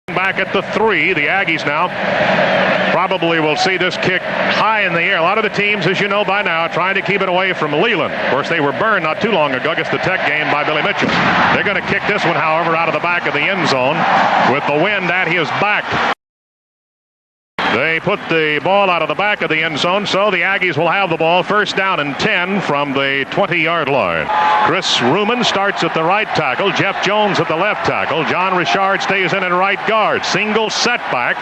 Back at the 3, the Aggies now probably will see this kick high in the air. A lot of the teams, as you know by now, trying to keep it away from Leland. Of course, they were burned not too long ago against the Tech game by Billy Mitchell. They're going to kick this one, however, out of the back of the end zone with the wind at his back. They put the ball out of the back of the end zone, so the Aggies will have the ball first down and 10 from the 20-yard line. Chris Ruman starts at the right tackle. Jeff Jones at the left tackle. John Richard stays in at right guard. Single setback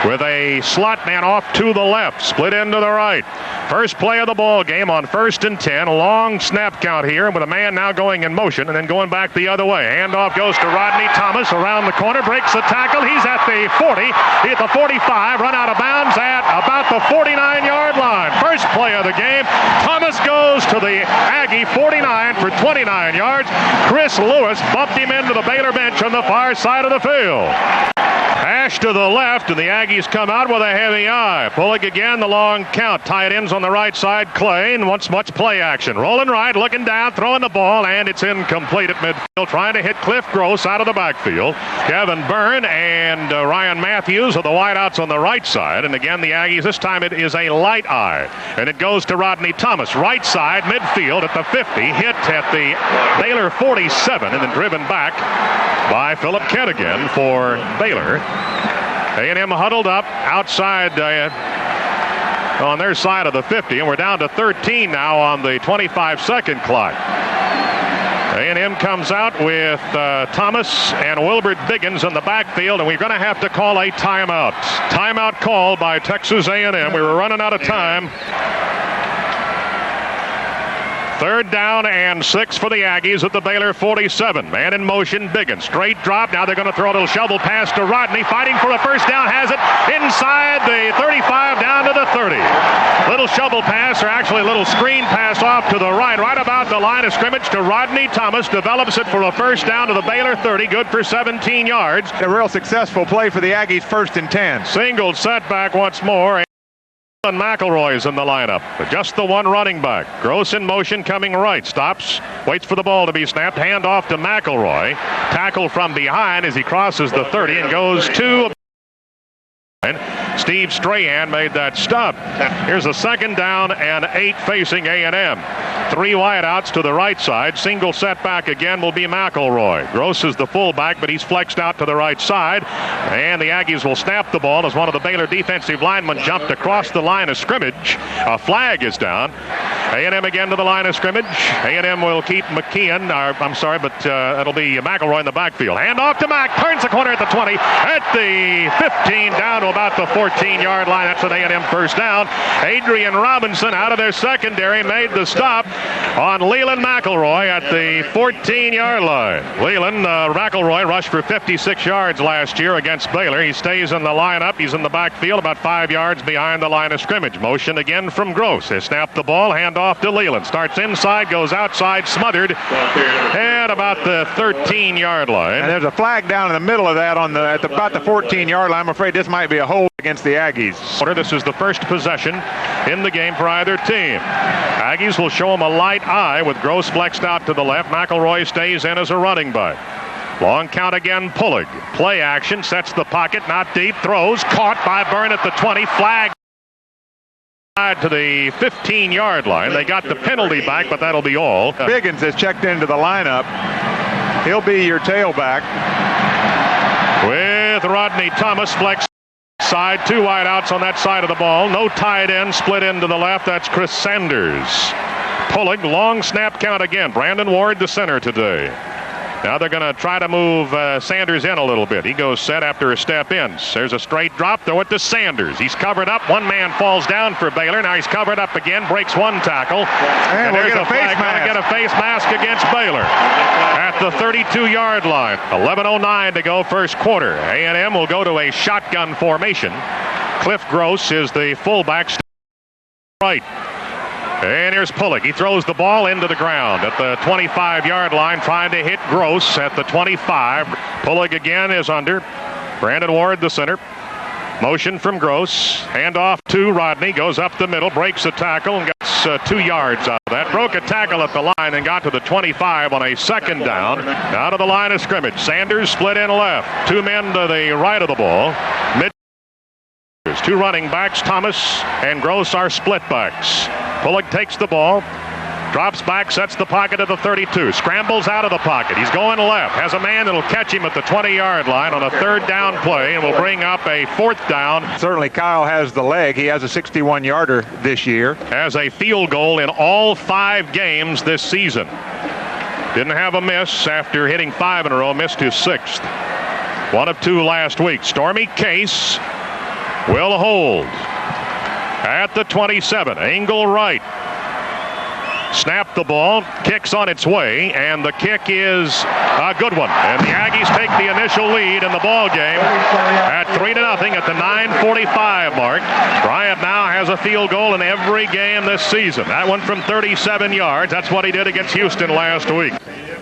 with a slot man off to the left. Split into the right. First play of the ball game on 1st and 10. A long snap count here with a man now going in motion and then going back the other way. Handoff goes to Rodney Thomas around the corner. Breaks the tackle. He's at the 40. He's at the 45. Run out of bounds at about the 49-yard line. First play of the game. Thomas goes to the Aggie 49 for 29 yards. Chris Lewis bumped him into the Baylor bench on the far side of the field. Pass to the left, and the Aggies come out with a heavy eye. Pulling again, the long count. Tight ends on the right side. Clay, and wants much play action. Rolling right, looking down, throwing the ball, and it's incomplete at midfield. Trying to hit Cliff Gross out of the backfield. Kevin Byrne and Ryan Matthews are the wideouts on the right side. And again, the Aggies, this time it is a light eye. And it goes to Rodney Thomas. Right side, midfield at the 50. Hit at the Baylor 47, and then driven back by Philip Kent again for Baylor. A&M huddled up outside on their side of the 50, and we're down to 13 now on the 25-second clock. A&M comes out with Thomas and Wilbert Biggins in the backfield, and we're going to have to call a timeout. Timeout call by Texas A&M. We were running out of time. 3rd down and 6 for the Aggies at the Baylor 47. Man in motion, Biggins. Straight drop. Now they're going to throw a little shovel pass to Rodney. Fighting for a first down. Has it inside the 35 down to the 30. Little shovel pass, or actually a little screen pass off to the right. Right about the line of scrimmage to Rodney Thomas. Develops it for a first down to the Baylor 30. Good for 17 yards. A real successful play for the Aggies, 1st and 10. Single setback once more. And McElroy's in the lineup. Just the one running back. Gross in motion, coming right. Stops, waits for the ball to be snapped. Hand off to McElroy. Tackle from behind as he crosses the 30 and goes to... Steve Strahan made that stop. Here's a 2nd down and 8 facing A&M. 3 wideouts to the right side. Single setback again will be McElroy. Gross is the fullback, but he's flexed out to the right side. And the Aggies will snap the ball as one of the Baylor defensive linemen jumped across the line of scrimmage. A flag is down. A&M again to the line of scrimmage. A&M will keep McKeon. It'll be McElroy in the backfield. Hand off to Mack. Turns the corner at the 20. At the 15, down to about the 14-yard line. That's an A&M first down. Adrian Robinson out of their secondary made the stop on Leland McElroy at the 14-yard line. Leland McElroy rushed for 56 yards last year against Baylor. He stays in the lineup. He's in the backfield about 5 yards behind the line of scrimmage. Motion again from Gross. They snap the ball. Hand off to Leland. Starts inside, goes outside, smothered at about the 13-yard line. And there's a flag down in the middle of that at about the 14-yard line. I'm afraid this might be a hold against the Aggies. This is the first possession in the game for either team. Aggies will show them a light eye with Gross flexed out to the left. McElroy stays in as a running back. Long count again, Pullig. Play action, sets the pocket, not deep, throws, caught by Byrne at the 20, flag to the 15-yard line. They got the penalty back, but that'll be all. Biggins has checked into the lineup. He'll be your tailback. With Rodney Thomas flexed side, 2 wideouts on that side of the ball. No tight end, split into the left. That's Chris Sanders. Pulling, long snap count again. Brandon Ward, the center today. Now they're going to try to move Sanders in a little bit. He goes set after a step in. There's a straight drop. Throw it to Sanders. He's covered up. One man falls down for Baylor. Now he's covered up again. Breaks one tackle. And there's a face mask. Get a face mask against Baylor at the 32-yard line. 11:09 to go first quarter. A&M will go to a shotgun formation. Cliff Gross is the fullback. Right. And here's Pullig. He throws the ball into the ground at the 25-yard line, trying to hit Gross at the 25. Pullig again is under. Brandon Ward, the center. Motion from Gross. Hand off to Rodney. Goes up the middle, breaks a tackle, and gets gets 2 yards out of that. Broke a tackle at the line and got to the 25 on a second down. Out of the line of scrimmage. Sanders split in left. 2 men to the right of the ball. There's 2 running backs. Thomas and Gross are split backs. Pullock takes the ball. Drops back, sets the pocket at the 32. Scrambles out of the pocket. He's going left. Has a man that'll catch him at the 20-yard line on a 3rd down play and will bring up a 4th down. Certainly Kyle has the leg. He has a 61-yarder this year. Has a field goal in all 5 games this season. Didn't have a miss after hitting 5 in a row. Missed his 6th. 1 of 2 last week. Stormy Case will hold at the 27. Angle right. Snap the ball, kicks on its way, and the kick is a good one. And the Aggies take the initial lead in the ball game at 3-0 at the 9:45 mark. Bryant now has a field goal in every game this season. That one from 37 yards. That's what he did against Houston last week.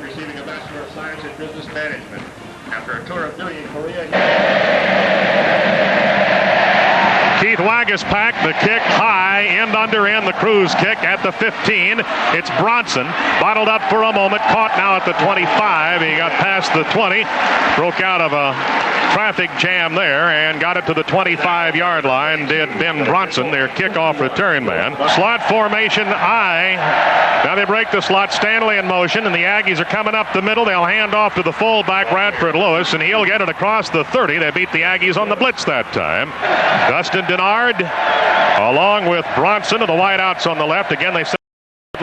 Receiving a Bachelor of Science in Business Management after a tour of duty in Korea. Keith Wagaspak, the kick high, end under end, the cruise kick at the 15. It's Bronson, bottled up for a moment, caught now at the 25. He got past the 20, broke out of a traffic jam there and got it to the 25-yard line, did Ben Bronson, their kickoff return man. Slot formation I. Now they break the slot, Stanley in motion, and the Aggies are coming up the middle. They'll hand off to the fullback, Radford Lewis, and he'll get it across the 30. They beat the Aggies on the blitz that time. Dustin Denard, along with Bronson of the wideouts on the left. Again, they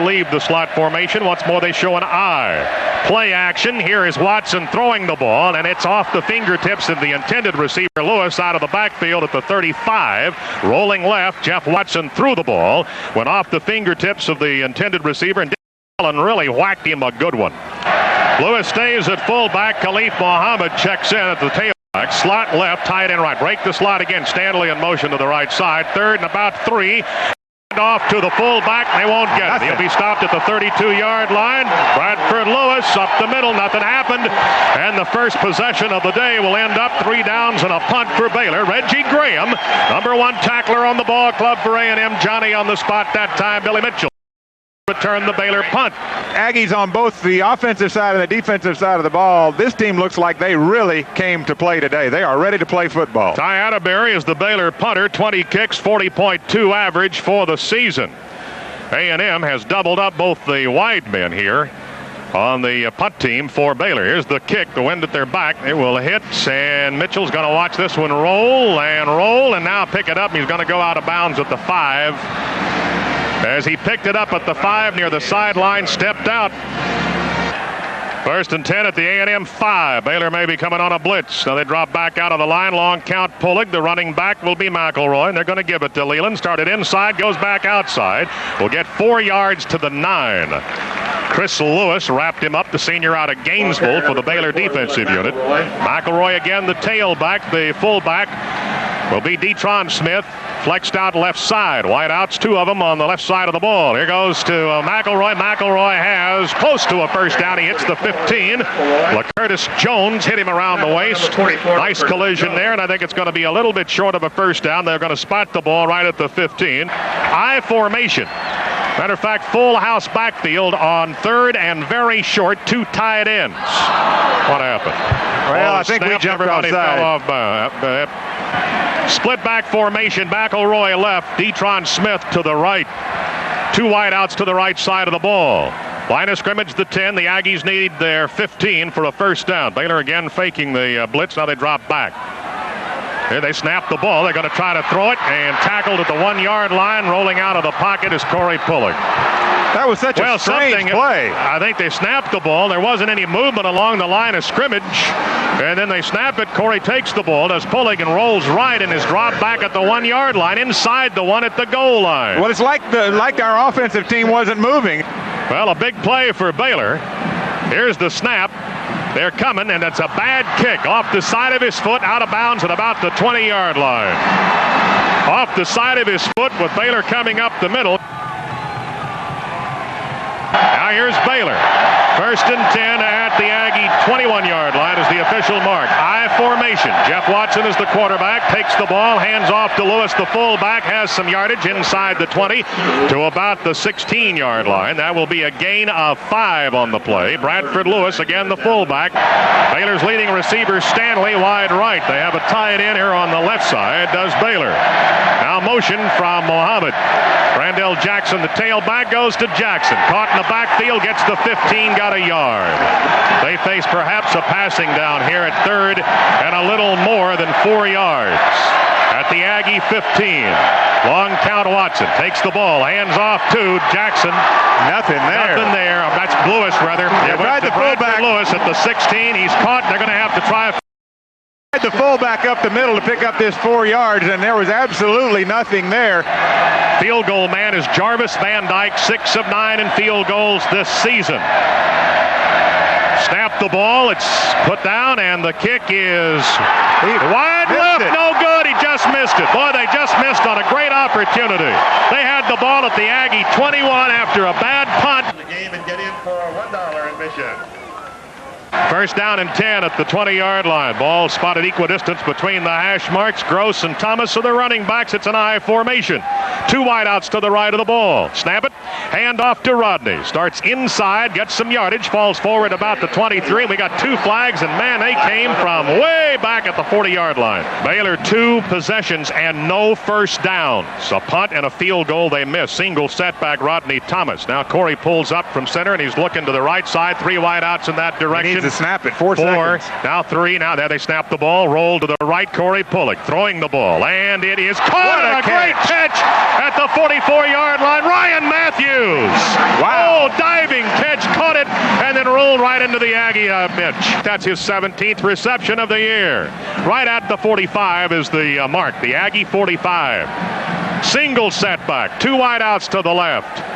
leave the slot formation. Once more, they show an I. Play action. Here is Watson throwing the ball, and it's off the fingertips of the intended receiver, Lewis, out of the backfield at the 35. Rolling left, Jeff Watson threw the ball, went off the fingertips of the intended receiver, and Allen really whacked him a good one. Lewis stays at fullback. Khalif Muhammad checks in at the tail. Slot left, tight end right. Break the slot again. Stanley in motion to the right side. 3rd and about 3. Off to the fullback. They won't get it. He'll be stopped at the 32-yard line. Bradford Lewis up the middle. Nothing happened. And the first possession of the day will end up 3 downs and a punt for Baylor. Reggie Graham, number 1 tackler on the ball club for A&M. Johnny on the spot that time. Billy Mitchell return the Baylor punt. Aggies on both the offensive side and the defensive side of the ball. This team looks like they really came to play today. They are ready to play football. Ty Atterbury is the Baylor punter. 20 kicks, 40.2 average for the season. A&M has doubled up both the wide men here on the punt team for Baylor. Here's the kick, the wind at their back. It will hit, and Mitchell's going to watch this one roll, and now pick it up. He's going to go out of bounds at the 5. As he picked it up at the 5 near the sideline, stepped out. 1st and 10 at the A&M 5. Baylor may be coming on a blitz. Now they drop back out of the line. Long count Pullig. The running back will be McElroy, and they're going to give it to Leland. Started inside, goes back outside. Will get 4 yards to the 9. Chris Lewis wrapped him up, the senior out of Gainesville for the Baylor defensive unit. McElroy again, the tailback. The fullback will be Detron Smith. Flexed out left side. Wideouts, 2 of them on the left side of the ball. Here goes to McElroy. McElroy has close to a first down. He hits the 15. LaCurtis Jones hit him around the waist. Nice collision there, and I think it's going to be a little bit short of a first down. They're going to spot the ball right at the 15. I formation. Matter of fact, full house backfield on 3rd and very short, 2 tight ends. What happened? Well, I think we jumped outside. Split back formation. McElroy left. Detron Smith to the right. 2 wideouts to the right side of the ball. Line of scrimmage, the 10. The Aggies need their 15 for a first down. Baylor again faking the blitz. Now they drop back. Here they snap the ball. They're going to try to throw it, and tackled at the 1-yard line. Rolling out of the pocket is Corey Pullig. That was such a strange play. I think they snapped the ball. There wasn't any movement along the line of scrimmage. And then they snap it. Corey takes the ball, does Pullig, and rolls right, and is dropped back at the 1-yard line, inside the 1 at the goal line. Well, it's like our offensive team wasn't moving. Well, a big play for Baylor. Here's the snap. They're coming, and it's a bad kick off the side of his foot, out of bounds at about the 20-yard line. Off the side of his foot with Baylor coming up the middle. Now here's Baylor. First and 10 at the Aggie 21-yard line is the official mark. I formation. Jeff Watson is the quarterback, takes the ball, hands off to Lewis, the fullback, has some yardage inside the 20 to about the 16-yard line. That will be a gain of 5 on the play. Bradford Lewis, again the fullback. Baylor's leading receiver, Stanley, wide right. They have a tight end here on the left side, does Baylor. Now motion from Mohammed. Brandell Jackson, the tailback, goes to Jackson. Caught in the backfield, gets the 15, got a yard. They face perhaps a passing down here at third and a little more than 4 yards. At the Aggie 15. Long count. Watson takes the ball, hands off to Jackson. Nothing there. Nothing there. That's Lewis, rather. They tried the fullback. Lewis at the 16. He's caught. They're going to have to try. The fullback up the middle to pick up this 4 yards, and there was absolutely nothing there. Field goal man is Jarvis Van Dyke, 6 of 9 in field goals this season. Snap the ball, it's put down, and the kick is wide left, no good. He just missed it. Boy, they just missed on a great opportunity. They had the ball at the Aggie 21 after a bad punt. The game and get in for a $1 admission. First down and 10 at the 20-yard line. Ball spotted equidistance between the hash marks. Gross and Thomas, so the running backs. It's an I formation. 2 wideouts to the right of the ball. Snap it. Hand off to Rodney. Starts inside, gets some yardage, falls forward about the 23. We got 2 flags, and man, they came from way back at the 40-yard line. Baylor 2 possessions and no first downs. A punt and a field goal they missed. Single setback, Rodney Thomas. Now Corey pulls up from center, and he's looking to the right side. 3 wideouts in that direction. To snap it. 4 seconds. Now 3. Now there they snap the ball. Roll to the right. Corey Pullick throwing the ball. And it is caught. What a great catch at the 44-yard line. Ryan Matthews. Wow. Oh, diving catch. Caught it and then rolled right into the Aggie bench. That's his 17th reception of the year. Right at the 45 is the mark. The Aggie 45. Single setback. 2 wideouts to the left.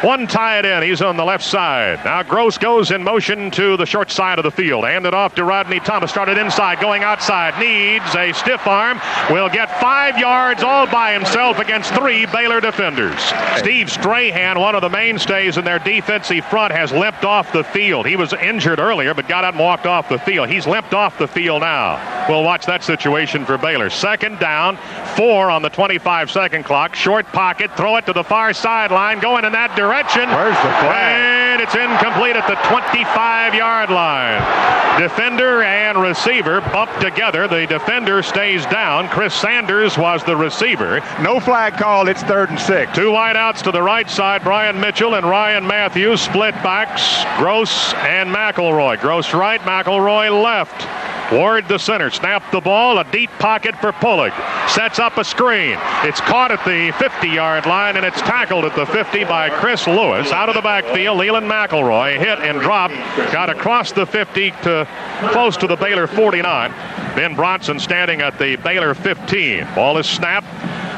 1 tight end. He's on the left side. Now Gross goes in motion to the short side of the field. Handed off to Rodney Thomas. Started inside, going outside. Needs a stiff arm. Will get 5 yards all by himself against 3 Baylor defenders. Steve Strahan, one of the mainstays in their defensive front, has limped off the field. He was injured earlier, but got out and walked off the field. He's limped off the field now. We'll watch that situation for Baylor. Second down, 4 on the 25-second clock. Short pocket. Throw it to the far sideline. Going in that direction. Where's the flag? And it's incomplete at the 25-yard line. Defender and receiver bump together. The defender stays down. Chris Sanders was the receiver. No flag called. It's 3rd and 6. 2 wideouts to the right side. Brian Mitchell and Ryan Matthews. Split backs. Gross and McElroy. Gross right, McElroy left. Ward the center. Snap the ball. A deep pocket for Pullick. Sets up a screen. It's caught at the 50-yard line, and it's tackled at the 50 by Chris Lewis. Out of the backfield, Leland McElroy hit and dropped. Got across the 50 to close to the Baylor 49. Ben Bronson standing at the Baylor 15. Ball is snapped.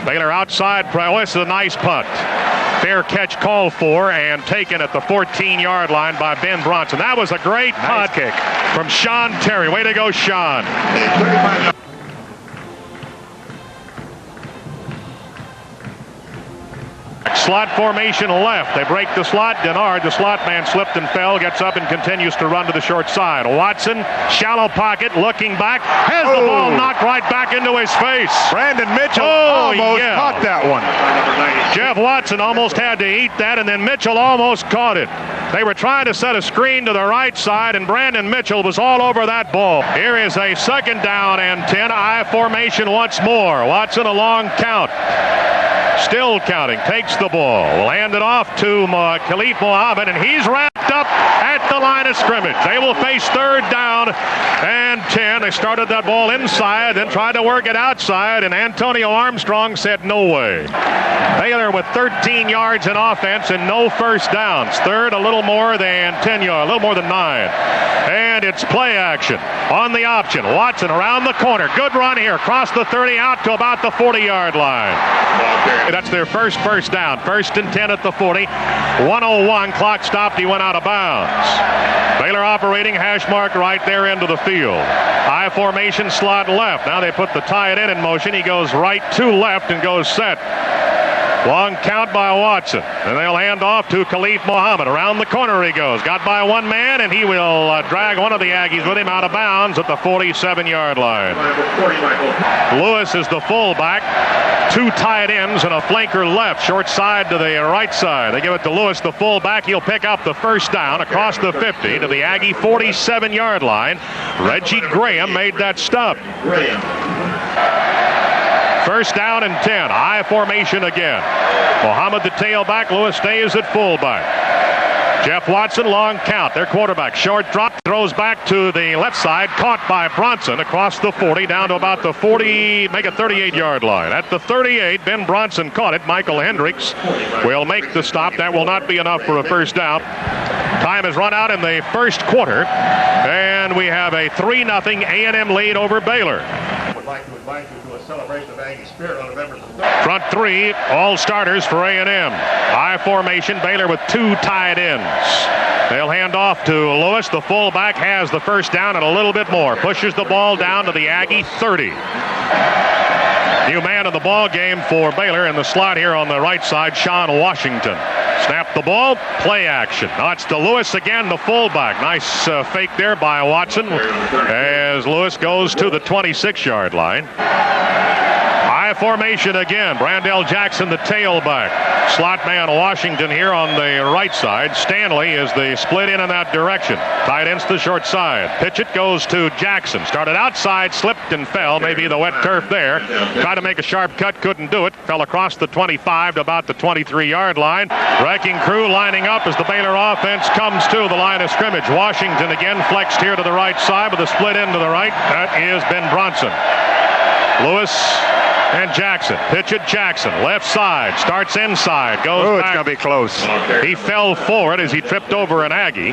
Baylor outside. Oh, this is a nice punt. Fair catch called for and taken at the 14-yard line by Ben Bronson. That was a great punt kick from Sean Terry. Way to go, Sean. Slot formation left. They break the slot. Denard, the slot man, slipped and fell, gets up and continues to run to the short side. Watson, shallow pocket, looking back, has the ball knocked right back into his face. Brandon Mitchell almost caught that one. Jeff Watson almost had to eat that, and then Mitchell almost caught it. They were trying to set a screen to the right side, and Brandon Mitchell was all over that ball. Here is a 2nd down and 10. I formation once more. Watson a long count. Still counting, takes the ball, will hand it off to Khalif Mohammed, and he's wrapped up at the line of scrimmage. They will face 3rd down and 10. They started that ball inside, then tried to work it outside, and Antonio Armstrong said no way. Baylor with 13 yards in offense and no first downs. 3rd, a little more than 10 yards, a little more than 9. And it's play action on the option. Watson around the corner. Good run here. Across the 30 out to about the 40-yard line. That's their first down. 1st and 10 at the 40. 1:01. Clock stopped. He went out of bounds. Baylor operating hash mark right there into the field. I formation slot left. Now they put the tight end in motion. He goes right to left and goes set. Long count by Watson. And they'll hand off to Khalif Muhammad. Around the corner he goes. Got by one man, and he will drag one of the Aggies with him out of bounds at the 47-yard line. Lewis is the fullback. Two tight ends and a flanker left. Short side to the right side. They give it to Lewis, the fullback. He'll pick up the first down across the 50 to the Aggie 47-yard line. Reggie Graham made that stop. First down and 10. High formation again. Muhammad the tailback. Lewis stays at fullback. Jeff Watson, long count. Their quarterback. Short drop. Throws back to the left side. Caught by Bronson across the 40 down to about the 40, make it 38-yard line. At the 38, Ben Bronson caught it. Michael Hendricks will make the stop. That will not be enough for a first down. Time has run out in the first quarter, and we have a 3-0 A&M lead over Baylor. I would like to invite you to a celebration of Aggie spirit on November 3rd. Front three, all starters for A&M. High formation, Baylor with two tight ends. They'll hand off to Lewis. The fullback has the first down and a little bit more. Pushes the ball down to the Aggie 30. New man of the ball game for Baylor in the slot here on the right side, Sean Washington. Snap the ball, play action. Now it's to Lewis again, the fullback. Nice fake there by Watson as Lewis goes to the 26-yard line. High formation again. Brandell Jackson, the tailback. Slot man Washington here on the right side. Stanley is the split in that direction. Tight ends to the short side. Pitch it goes to Jackson. Started outside, slipped and fell. Maybe the wet turf there. Tried to make a sharp cut, couldn't do it. Fell across the 25 to about the 23-yard line. Wrecking crew lining up as the Baylor offense comes to the line of scrimmage. Washington again flexed here to the right side with a split end to the right. That is Ben Bronson. Lewis and Jackson. Pitch it, Jackson. Left side. Starts inside. Goes back. It's going to be close. He fell forward as he tripped over an Aggie.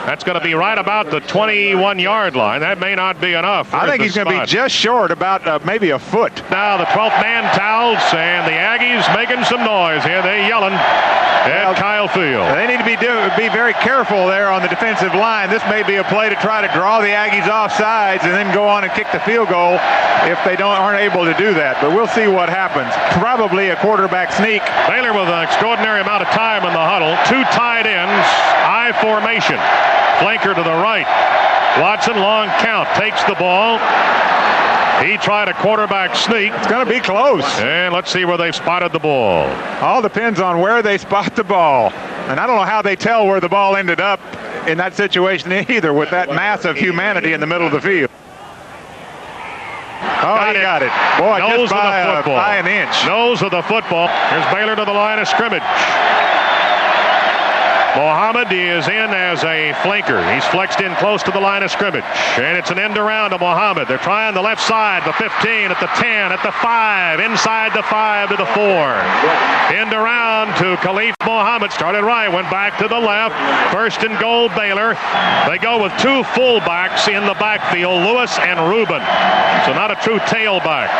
That's going to be right about the 21-yard line. That may not be enough. I think he's going to be just short, about maybe a foot. Now the 12th man towels, and the Aggies making some noise here. They're yelling at Kyle Field. They need to be very careful there on the defensive line. This may be a play to try to draw the Aggies off sides and then go on and kick the field goal if they aren't able to do that. But we'll see what happens. Probably a quarterback sneak. Baylor with an extraordinary amount of time in the huddle. Two tight ends, high formation. Flanker to the right. Watson, long count, takes the ball. He tried a quarterback sneak. It's going to be close. And let's see where they've spotted the ball. All depends on where they spot the ball. And I don't know how they tell where the ball ended up in that situation either, with that mass of humanity in the middle of the field. Oh, he got it. Boy, Nose just by an inch. Nose of the football. Here's Baylor to the line of scrimmage. Muhammad is in as a flanker. He's flexed in close to the line of scrimmage. And it's an end around to Muhammad. They're trying the left side, the 15, at the 10, at the 5, inside the 5 to the 4. End around to Khalif Muhammad. Started right, went back to the left. First and goal, Baylor. They go with two fullbacks in the backfield, Lewis and Rubin. So not a true tailback.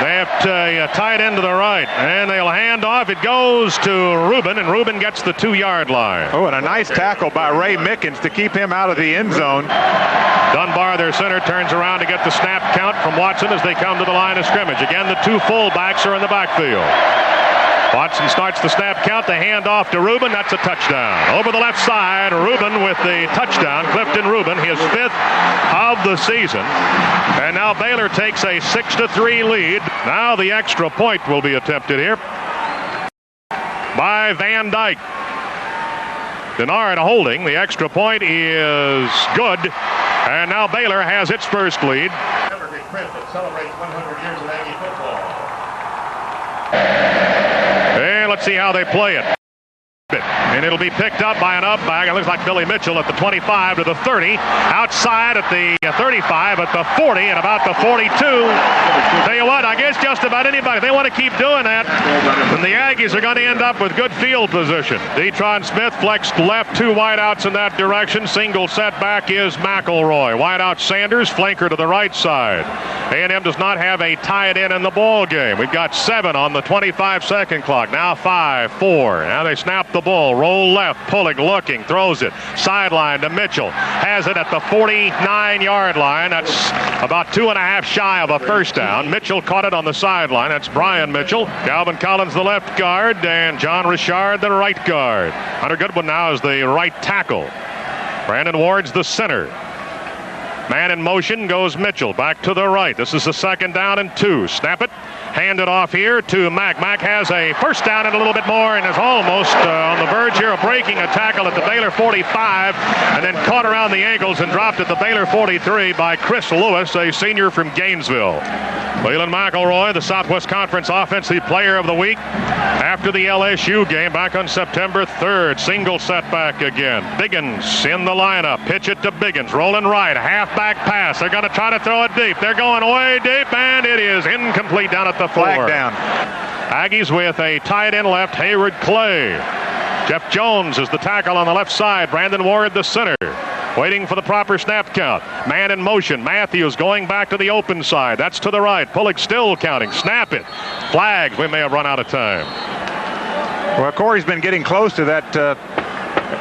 They have a tight end to the right, and they'll hand off. It goes to Rubin, and Rubin gets the 2-yard line. Oh, and a nice tackle by Ray Mickens to keep him out of the end zone. Dunbar, their center, turns around to get the snap count from Watson as they come to the line of scrimmage. Again, the two fullbacks are in the backfield. Watson starts the snap count, the handoff to Rubin. That's a touchdown. Over the left side, Rubin with the touchdown. Clifton Rubin, his 5th of the season. And now Baylor takes a 6-3 lead. Now the extra point will be attempted here by Van Dyke. Denard holding. The extra point is good. And now Baylor has its first lead. Celebrates 100 years of Aggie football. And let's see how they play it. And it'll be picked up by an up back. It looks like Billy Mitchell at the 25 to the 30. Outside at the 35, at the 40, and about the 42. Tell you what, I guess just about anybody, if they want to keep doing that, then the Aggies are going to end up with good field position. Detron Smith flexed left, two wideouts in that direction. Single setback is McElroy. Wideout Sanders, flanker to the right side. A&M does not have a tight end in the ball game. We've got 7 on the 25-second clock. Now 5, 4. Now they snap the ball. roll left. Pulig looking, throws it. Sideline to Mitchell. Has it at the 49-yard line. That's about 2.5 shy of a first down. Mitchell caught it on the sideline. That's Brian Mitchell. Calvin Collins, the left guard, and John Richard, the right guard. Hunter Goodwin now is the right tackle. Brandon Ward's the center. Man in motion goes Mitchell back to the right. This is the 2nd down and 2. Snap it. Hand it off here to Mack. Mack has a first down and a little bit more and is almost on the verge here of breaking a tackle at the Baylor 45 and then caught around the ankles and dropped at the Baylor 43 by Chris Lewis, a senior from Gainesville. Leland McElroy, the Southwest Conference Offensive Player of the Week after the LSU game back on September 3rd. Single setback again. Biggins in the lineup. Pitch it to Biggins. Rolling right. Halfback pass. They're going to try to throw it deep. They're going way deep, and it is incomplete down at the 4. Flag down. Aggies with a tight end left, Hayward Clay. Jeff Jones is the tackle on the left side. Brandon Ward the center. Waiting for the proper snap count. Man in motion. Matthews going back to the open side. That's to the right. Pulig still counting. Snap it. Flags. We may have run out of time. Well, Corey's been getting close to that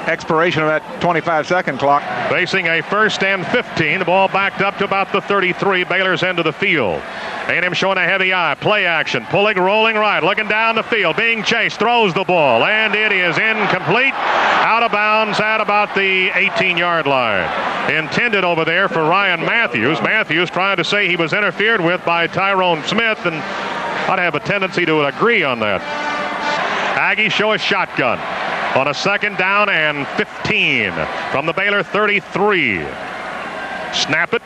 expiration of that 25-second clock. Facing a 1st and 15. The ball backed up to about the 33. Baylor's end of the field. A&M showing a heavy eye. Play action. Pulig rolling right. Looking down the field. Being chased. Throws the ball. And it is incomplete. Out of bounds at about the 18-yard line. Intended over there for Ryan Matthews. Matthews trying to say he was interfered with by Tyrone Smith, and I'd have a tendency to agree on that. Aggies show a shotgun on a 2nd down and 15 from the Baylor 33. Snap it.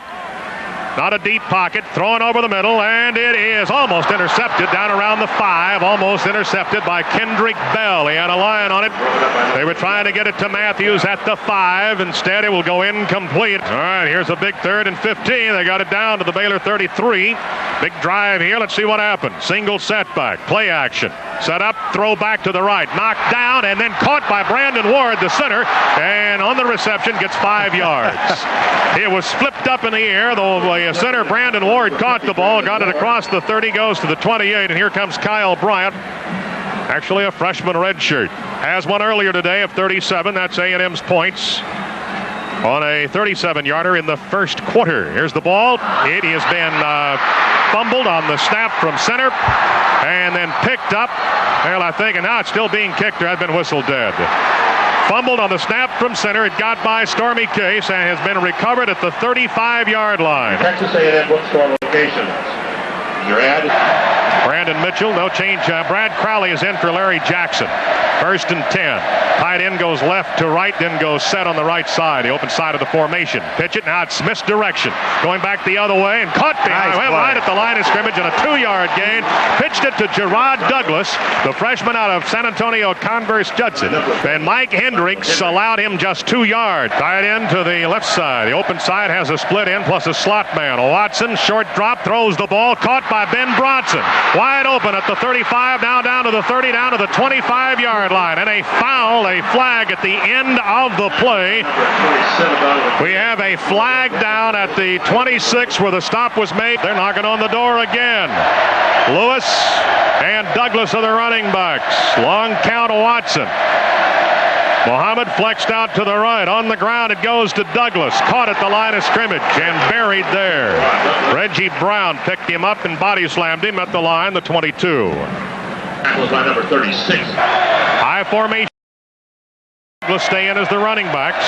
Not a deep pocket. Throwing over the middle, and it is almost intercepted down around the 5. Almost intercepted by Kendrick Bell. He had a line on it. They were trying to get it to Matthews at the 5. Instead, it will go incomplete. All right, here's a big 3rd and 15. They got it down to the Baylor 33. Big drive here. Let's see what happens. Single setback. Play action. Set up, throw back to the right. Knocked down, and then caught by Brandon Ward, the center. And on the reception, gets 5 yards. It was flipped up in the air, though the center, Brandon Ward, caught the ball, got it across the 30, goes to the 28, and here comes Kyle Bryant. Actually a freshman redshirt. Has one earlier today of 37. That's A&M's points on a 37-yarder in the 1st quarter. Here's the ball. It has been fumbled on the snap from center and then picked up. Well, I think, and now it's still being kicked. There has been whistled dead. Fumbled on the snap from center. It got by Stormy Case and has been recovered at the 35-yard line. Texas A&M bookstore locations. Your ad. Brandon Mitchell, no change. Brad Crowley is in for Larry Jackson. 1st and 10. Tight end goes left to right, then goes set on the right side, the open side of the formation. Pitch it, now it's misdirection. Going back the other way and caught behind. Went right at the line of scrimmage on a 2-yard gain. Pitched it to Gerard Douglas, the freshman out of San Antonio Converse Judson. And Mike Hendricks allowed him just 2 yards. Tight end to the left side. The open side has a split end plus a slot man. Watson, short drop, throws the ball, caught by Ben Bronson. Wide open at the 35, now down to the 30, down to the 25-yard line. And a foul, a flag at the end of the play. We have a flag down at the 26 where the stop was made. They're knocking on the door again. Lewis and Douglas are the running backs. Long count of Watson. Muhammad flexed out to the right. On the ground, it goes to Douglas. Caught at the line of scrimmage and buried there. Reggie Brown picked him up and body slammed him at the line, the 22. That was by number 36. High formation. Douglas stay in as the running backs.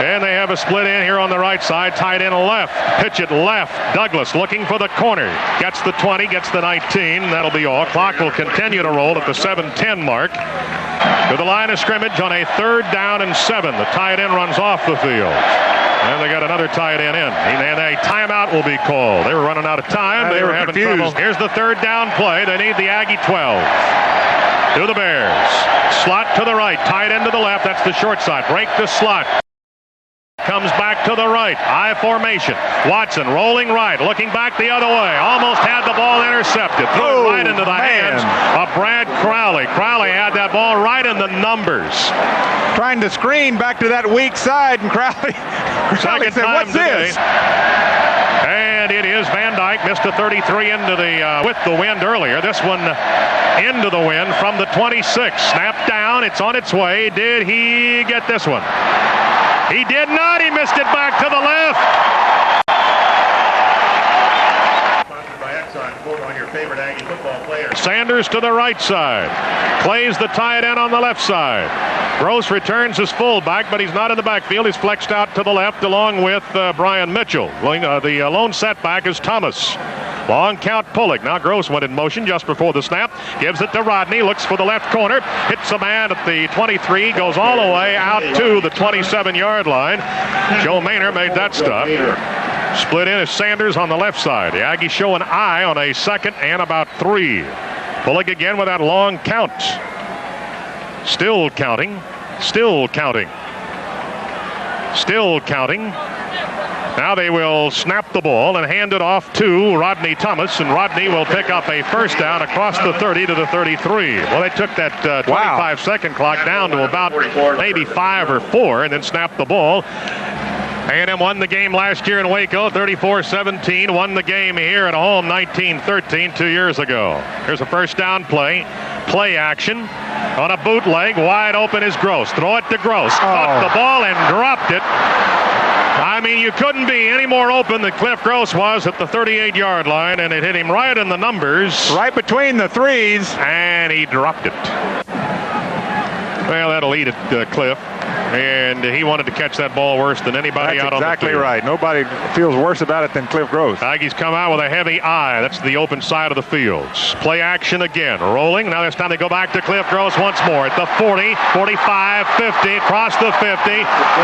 And they have a split in here on the right side. Tight end left. Pitch it left. Douglas looking for the corner. Gets the 20, gets the 19. That'll be all. Clock will continue to roll at the 7:10 mark. To the line of scrimmage on a 3rd down and 7. The tight end runs off the field. And they got another tight end in. And a timeout will be called. They were running out of time. They were having trouble. Here's the 3rd down play. They need the Aggie 12. To the Bears. Slot to the right. Tight end to the left. That's the short side. Break the slot. Comes back to the right. High formation. Watson rolling right. Looking back the other way. Almost had the ball intercepted. Threw it right into the hands of Brad Crowley. Crowley had that ball right in the numbers. Trying to screen back to that weak side, and Crowley Second said, time "What's today. this?" And it is Van Dyke. Missed a 33 into the with the wind earlier. This one into the wind from the 26. Snap down. It's on its way. Did he get this one? He did not. He missed it back to the left. Sponsored by Exxon. Quote on your favorite Aggie football player. Sanders to the right side. Clay's the tight end on the left side. Gross returns his fullback, but he's not in the backfield. He's flexed out to the left along with Brian Mitchell. The lone setback is Thomas. Long count Pullick. Now Gross went in motion just before the snap. Gives it to Rodney. Looks for the left corner. Hits a man at the 23. Goes all the way out to the 27-yard line. Joe Maynard made that stop. Split in is Sanders on the left side. The Aggies show an eye on a 2nd and about 3. Pullick again with that long count. Still counting. Still counting. Still counting. Now they will snap the ball and hand it off to Rodney Thomas, and Rodney will pick up a first down across the 30 to the 33. Well, they took that 25-second clock down to about maybe 5 or 4 and then snapped the ball. A&M won the game last year in Waco, 34-17. Won the game here at home, 19-13, 2 years ago. Here's a first down play. Play action on a bootleg. Wide open is Gross. Throw it to Gross. Caught the ball and dropped it. I mean, you couldn't be any more open than Cliff Gross was at the 38-yard line, and it hit him right in the numbers. Right between the 3s. And he dropped it. Well, that'll eat it, Cliff. And he wanted to catch that ball worse than anybody out on the field. Exactly right. Nobody feels worse about it than Cliff Gross. Aggies come out with a heavy eye. That's the open side of the field. Play action again. Rolling. Now this time they go back to Cliff Gross once more at the 40, 45, 50, across the 50,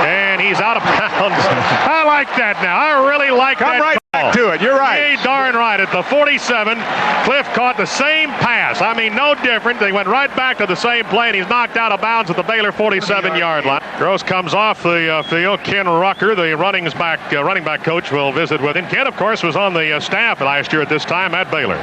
and he's out of bounds. I like that now. I really like that. Come right back to it. You're right. Hey, darn right. At the 47, Cliff caught the same pass. I mean, no different. They went right back to the same play, and he's knocked out of bounds at the Baylor 47-yard line. Gross comes off the field. Ken Rucker, the running back coach, will visit with him. Ken, of course, was on the staff last year at this time at Baylor.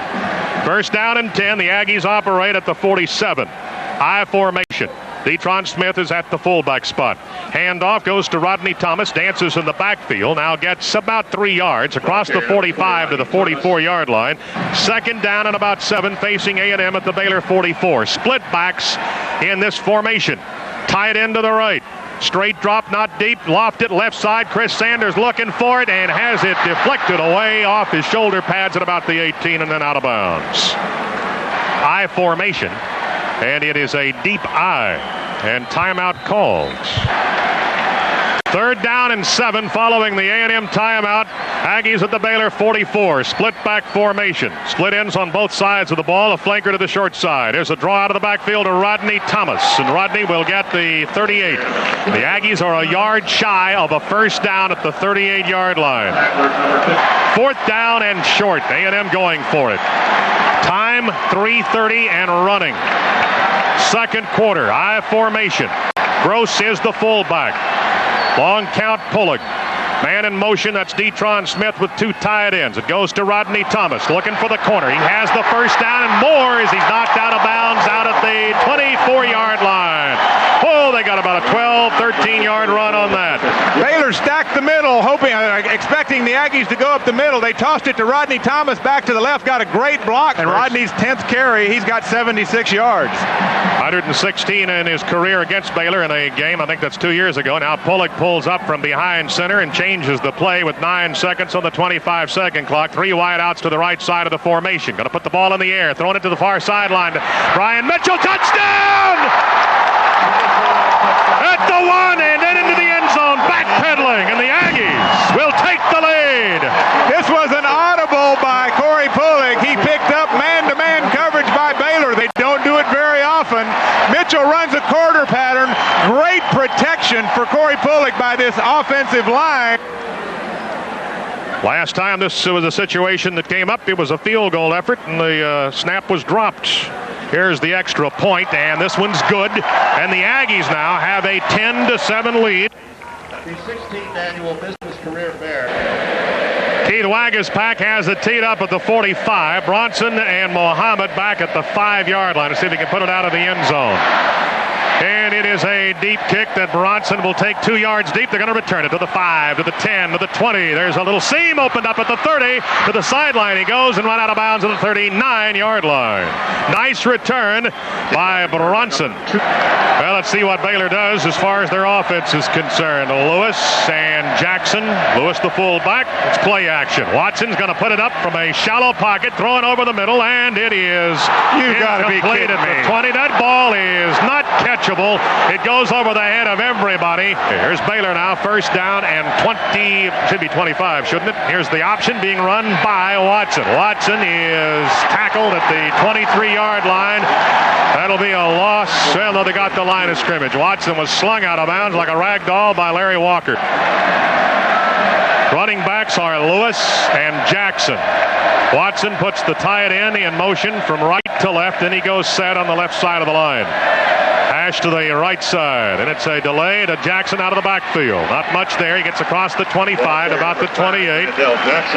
First down and 10. The Aggies operate at the 47. I formation. Detron Smith is at the fullback spot. Handoff goes to Rodney Thomas. Dances in the backfield. Now gets about 3 yards across the 45 to the 44-yard line. Second down and about 7 facing A&M at the Baylor 44. Split backs in this formation. Tight end to the right. Straight drop, not deep. Lofted left side. Chris Sanders looking for it and has it deflected away off his shoulder pads at about the 18 and then out of bounds. I formation. And it is a deep I. And timeout called. Third down and 7 following the A&M timeout. Aggies at the Baylor 44. Split back formation. Split ends on both sides of the ball. A flanker to the short side. There's a draw out of the backfield to Rodney Thomas. And Rodney will get the 38. The Aggies are a yard shy of a first down at the 38-yard line. Fourth down and short. A&M going for it. Time 3:30 and running. Second quarter. I formation. Gross is the fullback. Long count Pullick. Man in motion, that's Detron Smith with 2 tight ends. It goes to Rodney Thomas looking for the corner. He has the first down and more as he's knocked out of bounds out at the 24-yard line. Oh, they got about a 12, 13-yard run on that. Baylor stacked the middle, expecting the Aggies to go up the middle. They tossed it to Rodney Thomas back to the left, got a great block. And Rodney's 10th carry, he's got 76 yards. 116 in his career against Baylor in a game. I think that's 2 years ago. Now Pullick pulls up from behind center and changes the play with 9 seconds on the 25-second clock. 3 wideouts to the right side of the formation. Going to put the ball in the air, throwing it to the far sideline. Brian Mitchell, touchdown! At the 1 and then into the end zone, backpedaling, and the Aggies will take the lead. This was an audible by Corey Pullick. He picked up man-to-man coverage by Baylor. They don't do it very often. Mitchell runs a quarter pattern. Great protection for Corey Pullick by this offensive line. Last time this was a situation that came up, it was a field goal effort, and the snap was dropped. Here's the extra point, and this one's good. And the Aggies now have a 10-7 lead. The 16th annual Business Career Fair. Keith Wagaspack has it teed up at the 45. Bronson and Mohammed back at the 5-yard line. Let's see if he can put it out of the end zone. And it is a deep kick that Bronson will take 2 yards deep. They're going to return it to the 5, to the 10, to the 20. There's a little seam opened up at the 30. To the sideline he goes and run out of bounds at the 39-yard line. Nice return by Bronson. Well, let's see what Baylor does as far as their offense is concerned. Lewis and Jackson. Lewis the fullback. It's play action. Watson's going to put it up from a shallow pocket, throwing over the middle, and it is incomplete at the 20. That ball is not catchable. It goes over the head of everybody. Here's Baylor now, first down and 20, should be 25, shouldn't it? Here's the option being run by Watson. Watson is tackled at the 23-yard line. That'll be a loss. Well, no, they got the line of scrimmage. Watson was slung out of bounds like a rag doll by Larry Walker. Running backs are Lewis and Jackson. Watson puts the tight end in motion from right to left, and he goes set on the left side of the line. Hash to the right side, and it's a delay to Jackson out of the backfield. Not much there. He gets across the 25, about the 28.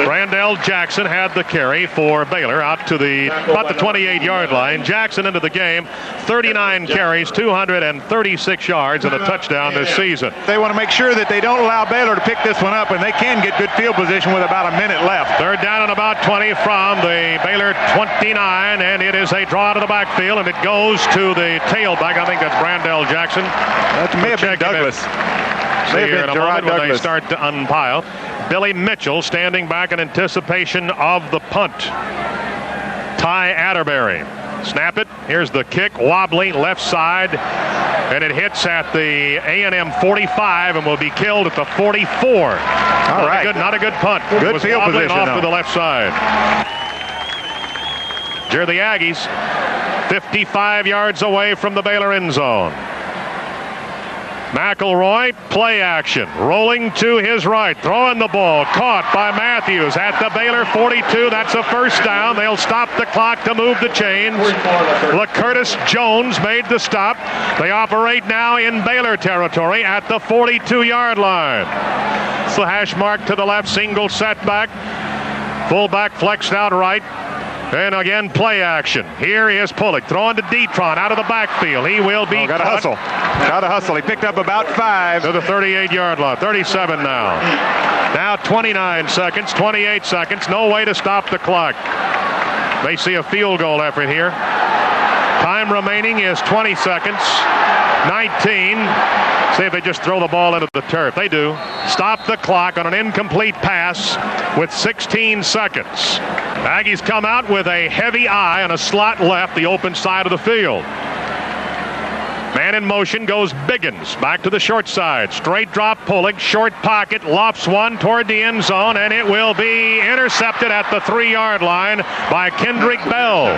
Randall Jackson had the carry for Baylor out to about the 28-yard line. Jackson into the game, 39 carries, 236 yards, and a touchdown this season. They want to make sure that they don't allow Baylor to pick this one up, and they can get good field position with about a minute left. Third down and about 20 from the Baylor 29, and it is a draw to the backfield, and it goes to the tailback. I think that's Randall Jackson. That may have been Douglas. See here in a moment when they start to unpile. Billy Mitchell standing back in anticipation of the punt. Ty Atterbury. Snap it. Here's the kick. Wobbly left side. And it hits at the A&M 45 and will be killed at the 44. All right. Not a good punt. Good field position off to the left side. Here are the Aggies. 55 yards away from the Baylor end zone. McElroy, play action, rolling to his right, throwing the ball, caught by Matthews at the Baylor 42. That's a first down. They'll stop the clock to move the chains. LaCurtis Jones made the stop. They operate now in Baylor territory at the 42-yard line. It's the hash mark to the left, single setback. Fullback flexed out right. And again, play action. Here is Pullick throwing to Detron out of the backfield. He will be got to hustle. Got to hustle. He picked up about 5. To the 38-yard line. 37 now. Now 29 seconds, 28 seconds. No way to stop the clock. They see a field goal effort here. Time remaining is 20 seconds. 19. See if they just throw the ball into the turf. They do. Stop the clock on an incomplete pass with 16 seconds. Aggies come out with a heavy eye on a slot left, the open side of the field. Man in motion goes Biggins back to the short side. Straight drop Pullick, short pocket, lofts one toward the end zone, and it will be intercepted at the 3-yard line by Kendrick Bell.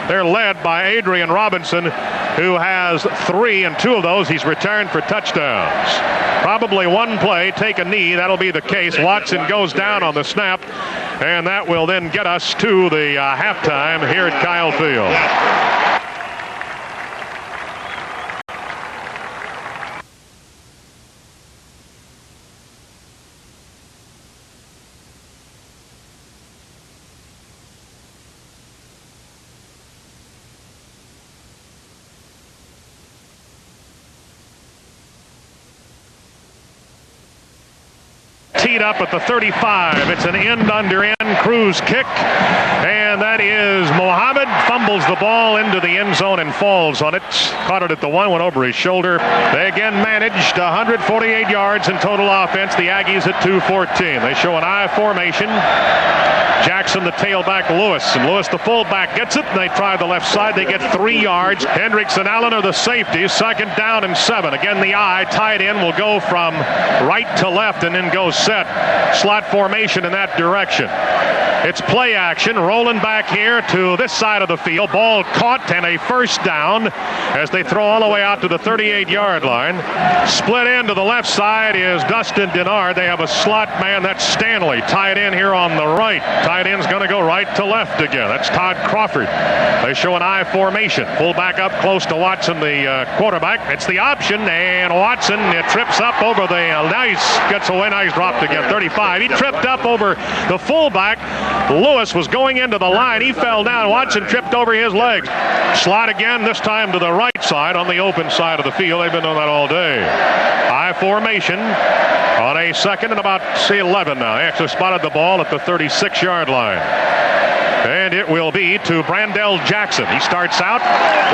They're led by Adrian Robinson, who has 3, and 2 of those he's returned for touchdowns. Probably one play, take a knee. That'll be the case. Watson goes down on the snap, and that will then get us to the halftime here at Kyle Field. Teed up at the 35. It's an end-under-end cruise kick, and that is Mohammed. Fumbles the ball into the end zone and falls on it. Caught it at the 1, went over his shoulder. They again managed 148 yards in total offense. The Aggies at 214. They show an I formation. Jackson the tailback, Lewis, and Lewis the fullback gets it, and they try the left side. They get 3 yards. Hendricks and Allen are the safeties. 2nd down and 7. Again, the I tight end will go from right to left and then go set. Slot formation in that direction. It's play action, rolling back here to this side of the field. Ball caught and a first down as they throw all the way out to the 38-yard line. Split end to the left side is Dustin Denard. They have a slot man, that's Stanley. Tight end here on the right. Tight end's going to go right to left again. That's Todd Crawford. They show an I formation. Pull back up close to Watson, the quarterback. It's the option, and Watson trips up over the gets away. Now he's dropped again. 35. He tripped up over the fullback. Lewis was going into the line. He fell down. Watson tripped over his legs. Slot again, this time to the right side on the open side of the field. They've been doing that all day. High formation on a second and about 11 now. They actually spotted the ball at the 36-yard line. And it will be to Brandell Jackson. He starts out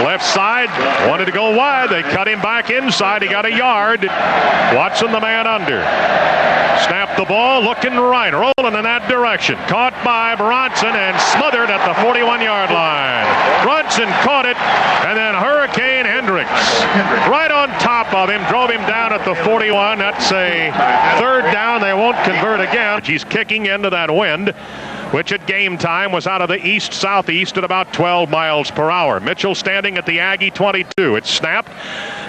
left side, wanted to go wide. They cut him back inside. He got a yard. Watson the man under. Snapped the ball, looking right, rolling in that direction. Caught by Bronson and smothered at the 41-yard line. Bronson caught it, and then Hurricane Hendricks right on top of him, drove him down at the 41. That's a third down. They won't convert again. He's kicking into that wind, which at game time was out of the east-southeast at about 12 miles per hour. Mitchell standing at the Aggie 22. It's snapped.